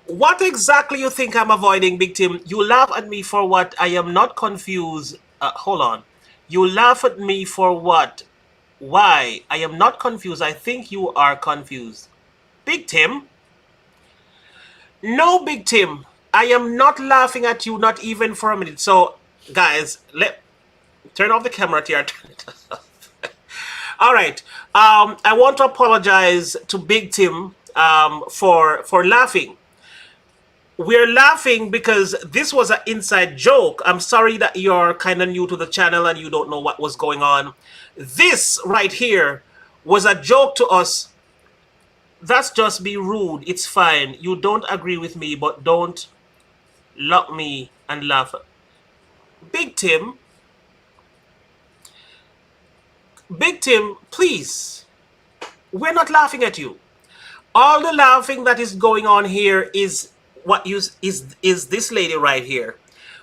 what exactly you think I'm avoiding, Big Tim? You laugh at me for what? I am not confused. Hold on. You laugh at me for what? Why? I am not confused. I think you are confused. Big Tim? No, Big Tim. I am not laughing at you, not even for a minute. So, guys, let turn off the camera here. Turn it off. All right. I want to apologize to Big Tim for laughing. We're laughing because this was an inside joke. I'm sorry that you're kind of new to the channel and you don't know what was going on. This right here was a joke to us. That's just be rude. It's fine. You don't agree with me, but don't lock me and laugh. Big Tim, please. We're not laughing at you. All the laughing that is going on here is what is this lady right here.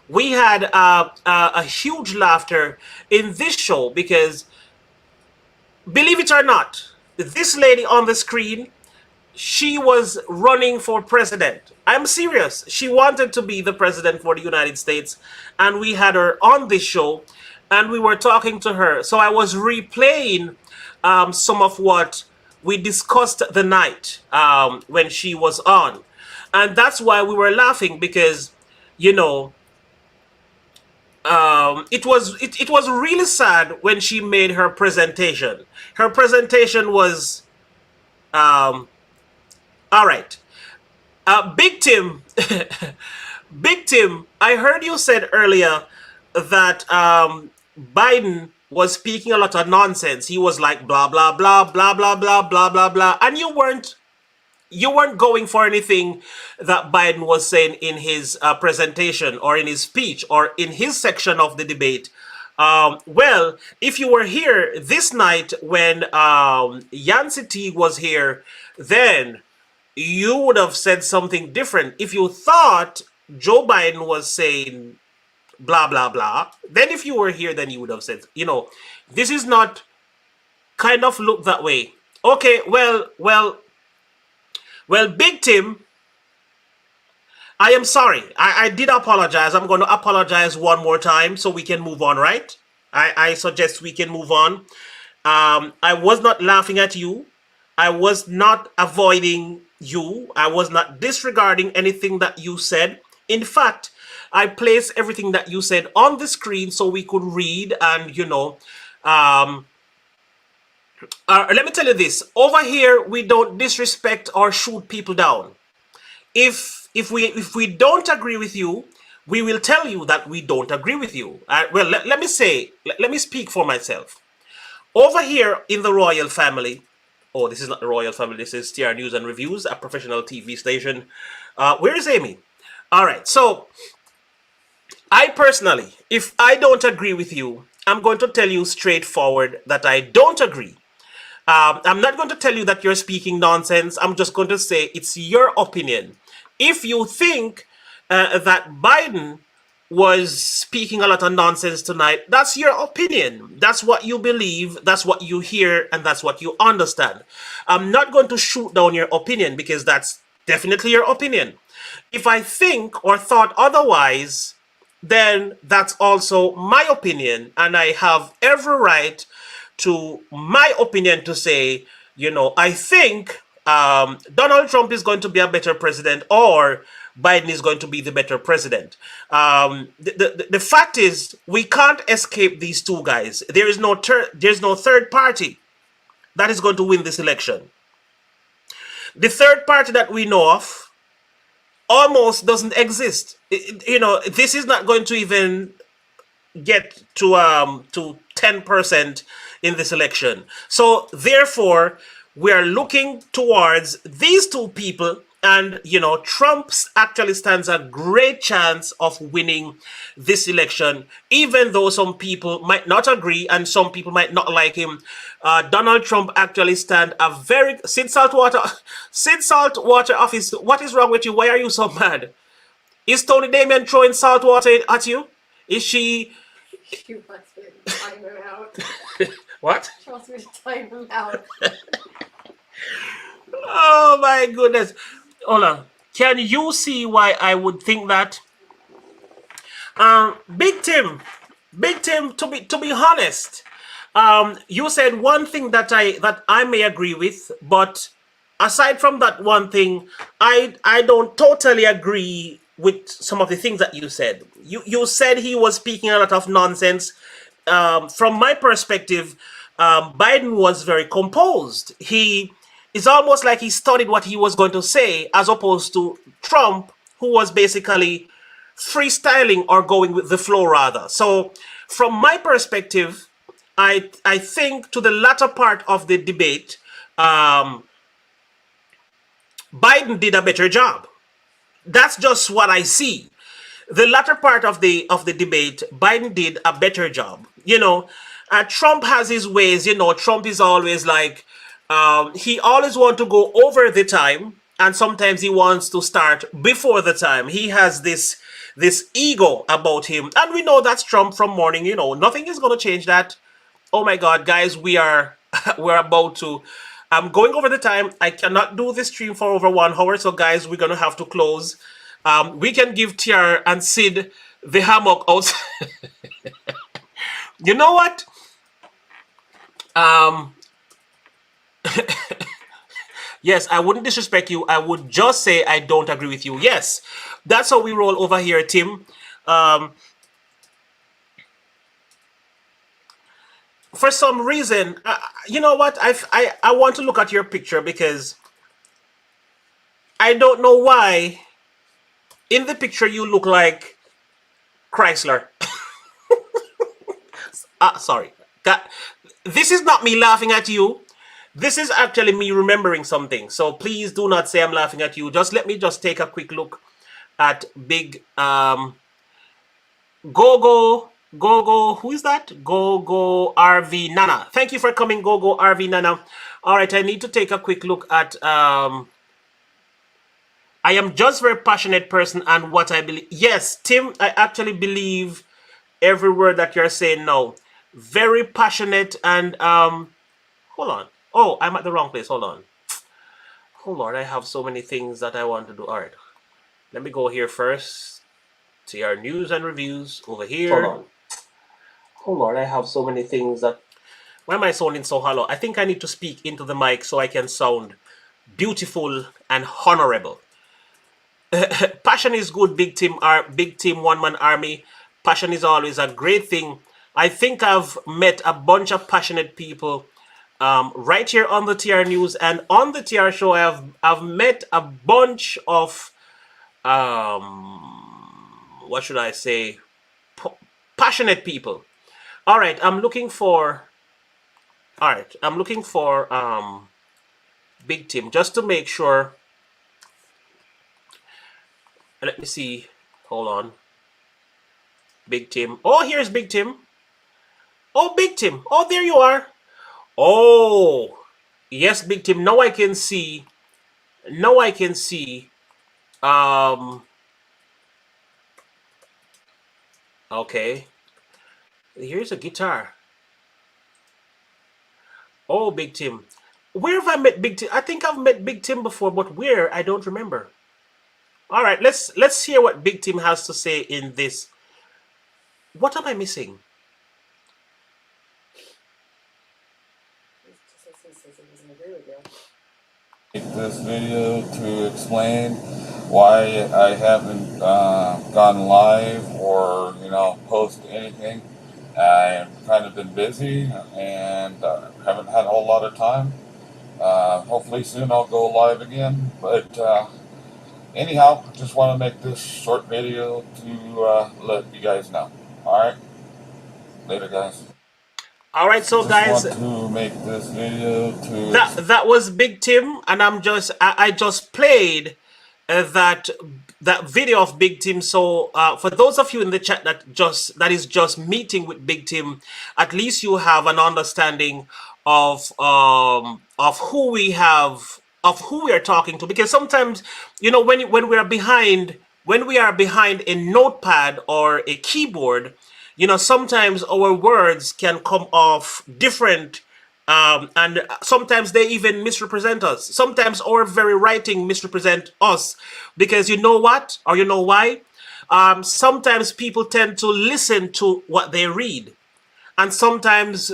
We had a huge laughter in this show because, believe it or not, this lady on the screen, she was running for president. I'm serious. She wanted to be the president for the United States, and we had her on this show, and we were talking to her. So I was replaying some of what we discussed the night when she was on. And that's why we were laughing because, you know, it was really sad when she made her presentation. Her presentation was, all right. Big Tim, Big Tim, I heard you said earlier that Biden was speaking a lot of nonsense. He was like blah blah blah blah blah blah blah blah blah, and you weren't going for anything that Biden was saying in his presentation or in his speech or in his section of the debate. Well, if you were here this night when Yancey T was here, then you would have said something different. If you thought Joe Biden was saying blah, blah, blah, then if you were here, then you would have said, you know, this is not kind of look that way. Okay, well, Big Tim, I am sorry. I did apologize. I'm going to apologize one more time so we can move on, right? I suggest we can move on. I was not laughing at you. I was not avoiding you. I was not disregarding anything that you said. In fact, I placed everything that you said on the screen so we could read and, you know, let me tell you this. Over here, we don't disrespect or shoot people down. If we don't agree with you, we will tell you that we don't agree with you. Well, let me speak for myself. Over here in the royal family, oh, this is not the royal family, this is TR News and Reviews, a professional TV station. Where is Amy? All right, so I personally, if I don't agree with you, I'm going to tell you straightforward that I don't agree. I'm not going to tell you that you're speaking nonsense. I'm just going to say it's your opinion. If you think that Biden was speaking a lot of nonsense tonight, that's your opinion. That's what you believe, that's what you hear, and that's what you understand. I'm not going to shoot down your opinion because that's definitely your opinion. If I think or thought otherwise, then that's also my opinion, and I have every right to my opinion to say, you know, I think Donald Trump is going to be a better president or Biden is going to be the better president. The fact is, we can't escape these two guys. There's no third party that is going to win this election. The third party that we know of almost doesn't exist. You know, this is not going to even get to 10% in this election. So therefore, we are looking towards these two people, and you know, Trump actually stands a great chance of winning this election, even though some people might not agree and some people might not like him. Donald Trump actually stands a very Sid Saltwater office. What is wrong with you? Why are you so mad? Is Tony Damien throwing salt water at you? Is she? She wants me to time him out. What? She wants me to time him out. Oh my goodness. Hold on. Can you see why I would think that? Big Tim, Big Tim, to be honest, you said one thing that I may agree with, but aside from that one thing, I don't totally agree with some of the things that you said. You said he was speaking a lot of nonsense. From my perspective, Biden was very composed. It's almost like he studied what he was going to say, as opposed to Trump, who was basically freestyling or going with the flow rather. So, from my perspective, I think to the latter part of the debate, Biden did a better job. That's just what I see. The latter part of the debate, Biden did a better job. Trump has his ways. Trump is always like, he always wants to go over the time, and sometimes he wants to start before the time. He has this ego about him, and we know that's Trump from morning. Nothing is going to change that. Oh my God, guys, we're about to. I'm going over the time. I cannot do this stream for over 1 hour, so guys, we're gonna have to close. We can give TR and Sid the hammock out. You know what? Yes, I wouldn't disrespect you. I would just say I don't agree with you. Yes, that's how we roll over here, Tim. For some reason, you know what? I want to look at your picture because I don't know why. In the picture, you look like Chrysler. Sorry. This is not me laughing at you. This is actually me remembering something. So please do not say I'm laughing at you. Just let me just take a quick look at big Gogo, who is that? Gogo RV Nana. Thank you for coming, Gogo RV Nana. All right, I need to take a quick look at I am just very passionate person and what I believe. Yes, Tim, I actually believe every word that you're saying now. Very passionate and hold on. Oh, I'm at the wrong place. Hold on. Oh Lord, I have so many things that I want to do. All right. Let me go here first. See our news and reviews over here. Hold on. Oh Lord, I have so many things that. Why am I sounding so hollow? I think I need to speak into the mic so I can sound beautiful and honorable. Passion is good, big team, one-man army. Passion is always a great thing. I think I've met a bunch of passionate people right here on the TR News and on the TR Show. I've met a bunch of what should I say? Passionate people. All right, I'm looking for Big Tim just to make sure. Let me see. Hold on. Big Tim. Oh, here's Big Tim. Oh, Big Tim. Oh, there you are. Oh, yes, Big Tim. Now I can see. Now I can see. Okay. Here's a guitar. Oh, Big Tim. Where have I met Big Tim? I think I've met Big Tim before, but where? I don't remember. All right, let's hear what Big Tim has to say in this. What am I missing? This video to explain why I haven't gone live or post anything. I've kind of been busy and haven't had a whole lot of time. Hopefully soon I'll go live again, but anyhow, just want to make this short video to let you guys know. All right, later, guys. All right, so guys, want to make this video to that was Big Tim, and I just played that video of Big Tim. So for those of you in the chat that is just meeting with Big Tim, at least you have an understanding of who we are talking to, because sometimes when we are behind a notepad or a keyboard, sometimes our words can come off different, and sometimes they even misrepresent us. Sometimes our very writing misrepresent us, because you know what, or you know why? sometimes people tend to listen to what they read, and sometimes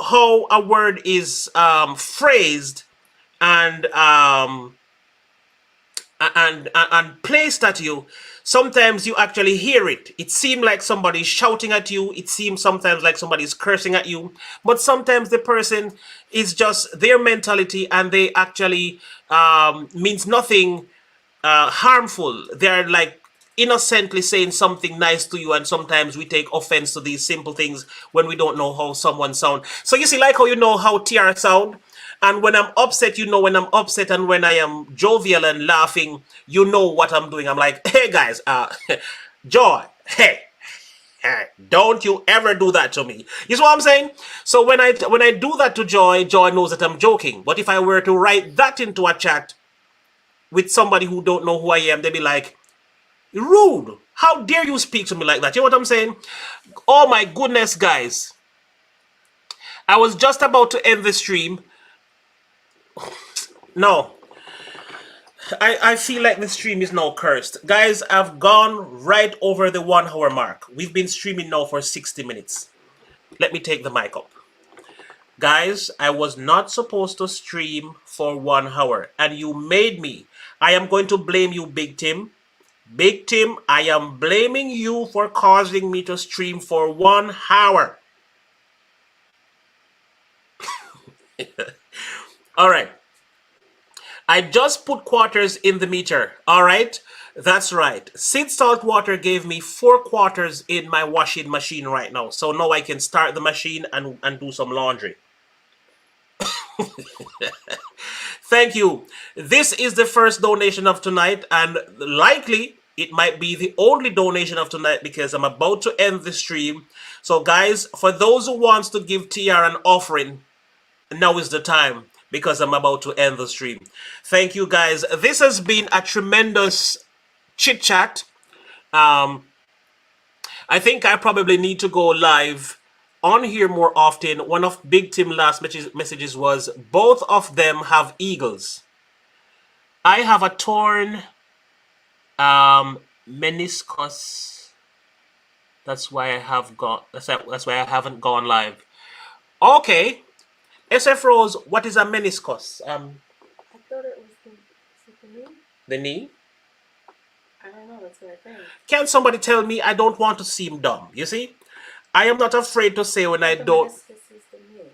how a word is phrased and and placed at you, sometimes you actually hear it. It seems like somebody's shouting at you. It seems sometimes like somebody's cursing at you. But sometimes the person is just their mentality, and they actually means nothing harmful. They're like innocently saying something nice to you, and sometimes we take offense to these simple things when we don't know how someone sound. So you see, like how you know how TR sound, and when I'm upset, you know when I'm upset, and when I am jovial and laughing, you know what I'm doing. I'm like, hey guys, Joy, hey. Don't you ever do that to me. You see what I'm saying? So when I do that to Joy, Joy knows that I'm joking. But if I were to write that into a chat with somebody who don't know who I am, they'd be like, rude. How dare you speak to me like that? You know what I'm saying? Oh my goodness, guys. I was just about to end the stream. No. I feel like the stream is now cursed. Guys, I've gone right over the 1 hour mark. We've been streaming now for 60 minutes. Let me take the mic up. Guys, I was not supposed to stream for 1 hour, and you made me. I am going to blame you, Big Tim. Big Tim, I am blaming you for causing me to stream for 1 hour. All right. I just put quarters in the meter. All right. That's right. Sid Saltwater gave me 4 quarters in my washing machine right now. So now I can start the machine and do some laundry. Thank you. This is the first donation of tonight, and likely it might be the only donation of tonight, because I'm about to end the stream. So guys, for those who wants to give TR an offering, now is the time, because I'm about to end the stream. Thank you guys. This has been a tremendous chit chat. I think I probably need to go live on here more often. One of Big Tim's last messages was both of them have eagles. I have a torn meniscus. That's why I have got. That's why I haven't gone live. Okay. SF Rose, what is a meniscus? I thought it was the knee. The knee? I don't know, that's what I think. Can somebody tell me? I don't want to seem dumb. You see? I am not afraid to say when I don't. Meniscus is the knee.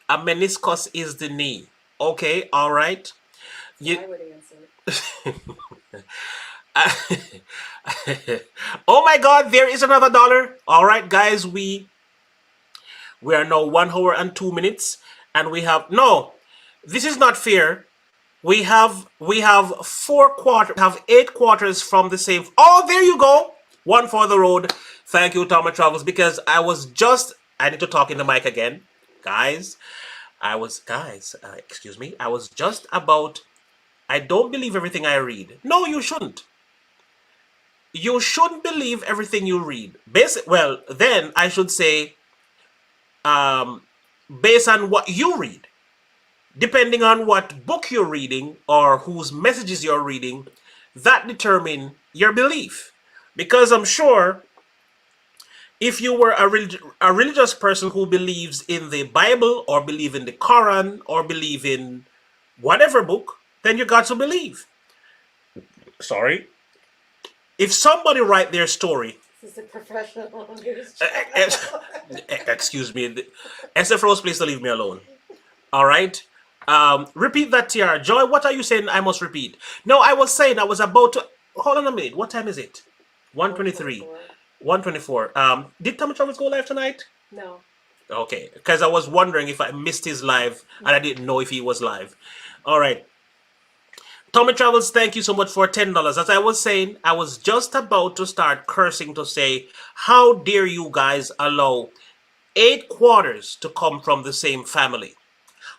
A meniscus is the knee. Okay, all right. I would answer. Oh my God, there is another $1. All right, guys, we are now 1 hour and 2 minutes. And we have, no, this is not fair. We have 4 quarters, have 8 quarters from the same. Oh, there you go. 1 for the road. Thank you, Thomas Travels, because I need to talk in the mic again. Guys, excuse me. I was just about, I don't believe everything I read. No, you shouldn't. You shouldn't believe everything you read. Well, then I should say, based on what you read, depending on what book you're reading or whose messages you're reading, that determine your belief. Because I'm sure if you were a religious person who believes in the Bible or believe in the Quran or believe in whatever book, then you got to believe. Sorry. If somebody write their story, This is a professional news excuse me, SF Rose, please leave me alone. All right. Repeat that, TR. Joy, what are you saying I must repeat? No, I was saying I was about to, hold on a minute. What time is it? 1:23. 1:24. Did Tommy Travels go live tonight? No. Okay, because I was wondering if I missed his live and I didn't know if he was live. All right. Tommy Travels, thank you so much for $10. As I was saying, I was just about to start cursing to say, how dare you guys allow 8 quarters to come from the same family?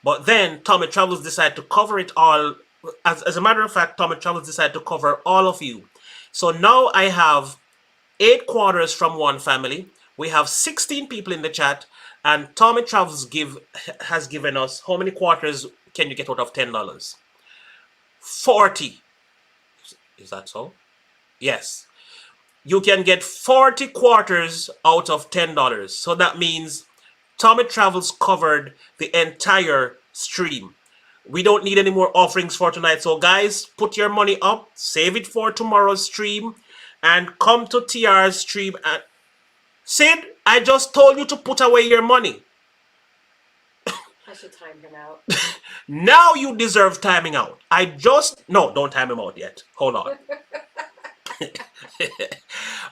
But then Tommy Travels decided to cover it all. As a matter of fact, Tommy Travels decided to cover all of you. So now I have 8 quarters from one family. We have 16 people in the chat, and Tommy Travels has given us, how many quarters can you get out of $10? 40. Is that so? Yes. you can get 40 quarters out of $10. So that means Tommy Travels covered the entire stream. We don't need any more offerings for tonight. So guys, put your money up, save it for tomorrow's stream, and come to TR's stream. And Sid, I just told you to put away your money. I should time him out. Now you deserve timing out. No, don't time him out yet. Hold on.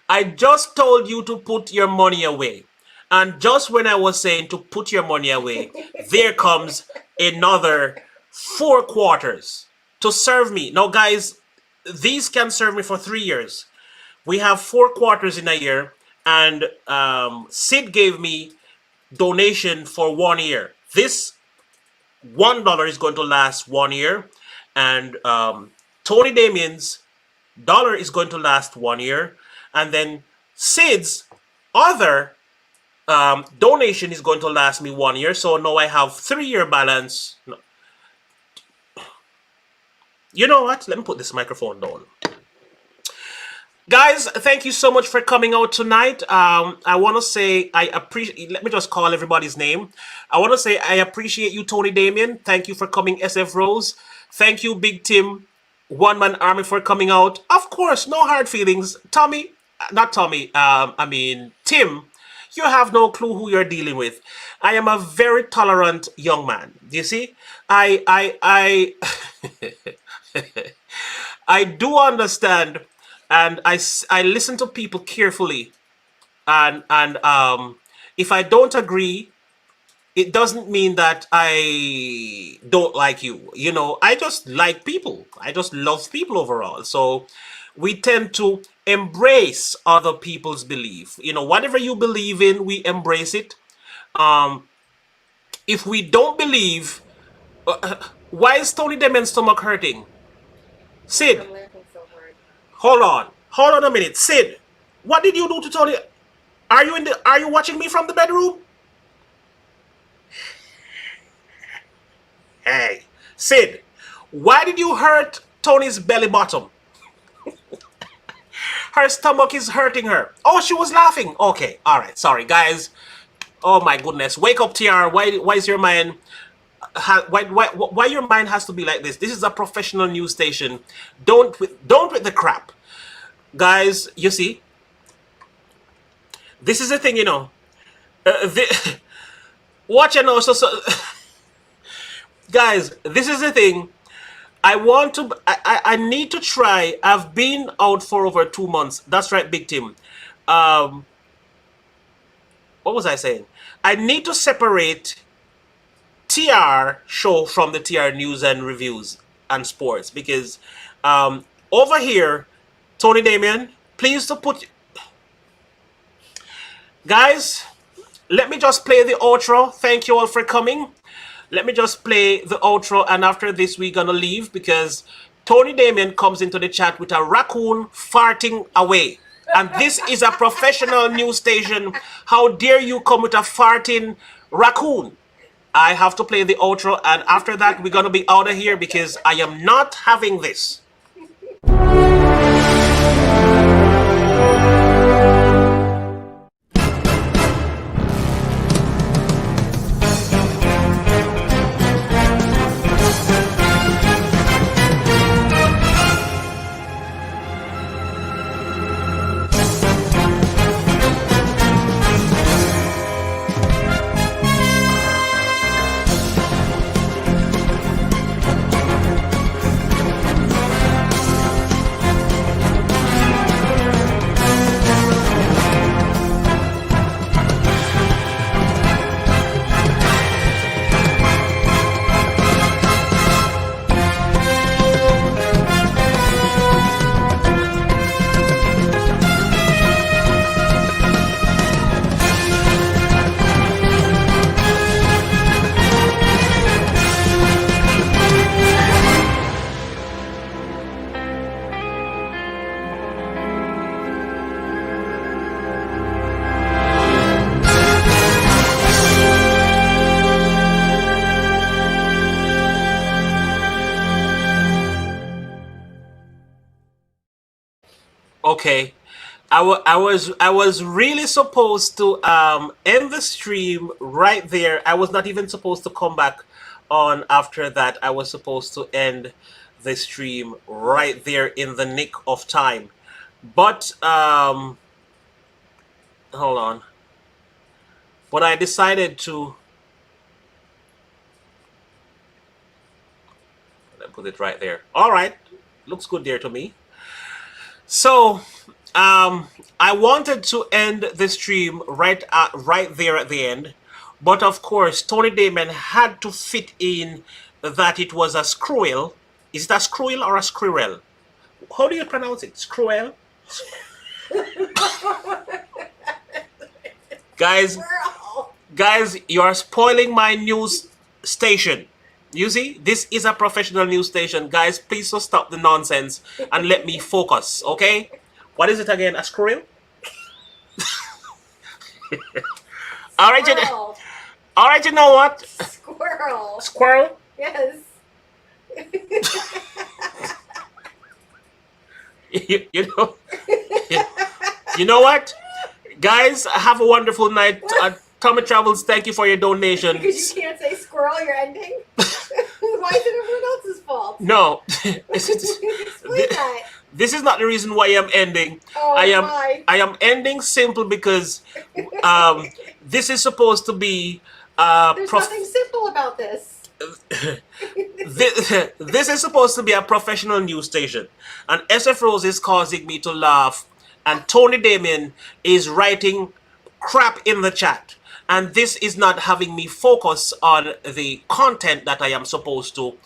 I just told you to put your money away. And just when I was saying to put your money away, there comes another 4 quarters to serve me. Now, guys, these can serve me for 3 years. We have 4 quarters in a year, and Sid gave me donation for 1 year. This $1 is going to last 1 year, and Tony Damien's dollar is going to last 1 year, and then Sid's other donation is going to last me 1 year. So now I have 3-year balance. No. You know what? Let me put this microphone down. Guys, thank you so much for coming out tonight. I want to say I appreciate. Let me just call everybody's name. I want to say I appreciate you, Tony Damien. Thank you for coming, SF Rose. Thank you, Big Tim, One Man Army, for coming out. Of course, no hard feelings. Tommy, not Tommy. Tim. You have no clue who you're dealing with. I am a very tolerant young man. Do you see? I do understand, and I listen to people carefully, and if I don't agree, it doesn't mean that I don't like you. You know, I just like people. I just love people overall. So we tend to embrace other people's belief. You know, whatever you believe in, we embrace it. If we don't believe, why is Tony Damien's stomach hurting? Sid, I'm laughing so hard. hold on a minute. Sid, what did you do to Tony? Are you watching me from the bedroom? Hey, Sid, why did you hurt Tony's belly button? Her stomach is hurting her. Oh, she was laughing. Okay, all right. Sorry, guys. Oh my goodness. Wake up, TR. Why is your mind? Why your mind has to be like this? This is a professional news station. Don't with the crap, guys. You see, this is the thing. You know, watch and also. Guys, this is the thing. I need to try. I've been out for over 2 months. That's right, Big Tim. What was I saying? I need to separate TR show from the TR news and reviews and sports, because over here, Tony Damien, please to put. Guys, let me just play the outro. Thank you all for coming. Let me just play the outro, and after this, we're gonna leave because Tony Damien comes into the chat with a raccoon farting away. And this is a professional news station. How dare you come with a farting raccoon? I have to play the outro, and after that, we're gonna be out of here because I am not having this. Okay, I was really supposed to end the stream right there. I was not even supposed to come back on after that. I was supposed to end the stream right there in the nick of time. But hold on. But I decided to put it right there. All right. Looks good there to me. So I wanted to end the stream right there at the end, but of course Tony Damon had to fit in that it was a scroll. Is it a scroll or a squirrel? How do you pronounce it? Scroll? Guys, you are spoiling my news station. You see, this is a professional news station. Guys, please just stop the nonsense and let me focus, okay? What is it again? A squirrel? All right, all right, you know what? Squirrel. Squirrel? Yes. you know, you know what? Guys, have a wonderful night. Tommy Travels, thank you for your donations. Because you can't say squirrel, you're ending? Why is it everyone else's fault? No. Explain that. This is not the reason why I'm ending. Oh, I am ending simple because this is supposed to be There's nothing simple about this. this is supposed to be a professional news station, and SF Rose is causing me to laugh, and Tony Damon is writing crap in the chat, and this is not having me focus on the content that I am supposed to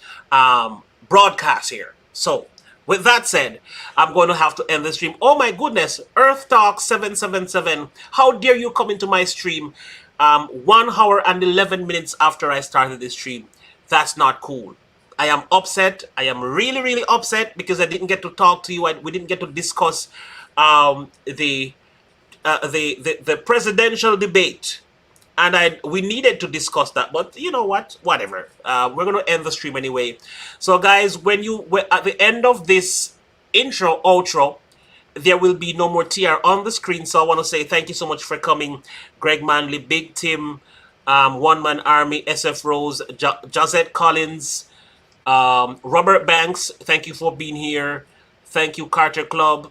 broadcast here. So with that said, I'm going to have to end the stream. Oh my goodness, Earth Talk 777, how dare you come into my stream 1 hour and 11 minutes after I started this stream? That's not cool. I am upset. I am really, really upset because I didn't get to talk to you. We didn't get to discuss the presidential debate, and we needed to discuss that. But you know what? Whatever. We're gonna end the stream anyway. So guys, when at the end of this intro outro, there will be no more TR on the screen. So I want to say thank you so much for coming, Greg Manley, Big Tim, One Man Army, SF Rose, Jazette Collins, Robert Banks. Thank you for being here. Thank you, Carter Club.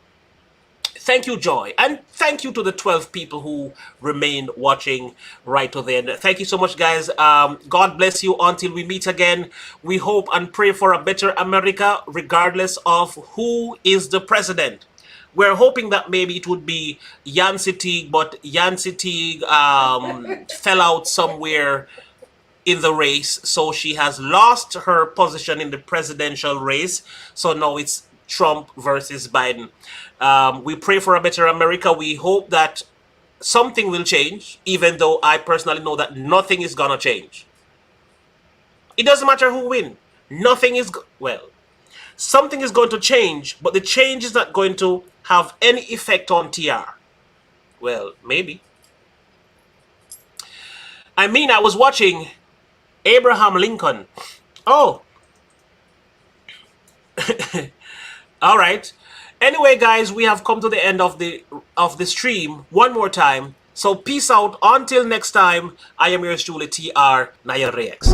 Thank you, Joy. And thank you to the 12 people who remained watching right to the end. Thank you so much, guys. God bless you until we meet again. We hope and pray for a better America, regardless of who is the president. We're hoping that maybe it would be Yancey Teague, but Yancey Teague fell out somewhere in the race. So she has lost her position in the presidential race. So now it's Trump versus Biden. We pray for a better America. We hope that something will change, even though I personally know that nothing is going to change. It doesn't matter who wins. Nothing is, well, something is going to change, but the change is not going to have any effect on TR. Well, maybe. I mean, I was watching Abraham Lincoln. Oh. All right. Anyway, guys, we have come to the end of the stream one more time. So peace out. Until next time, I am yours truly, TR Naya Rex.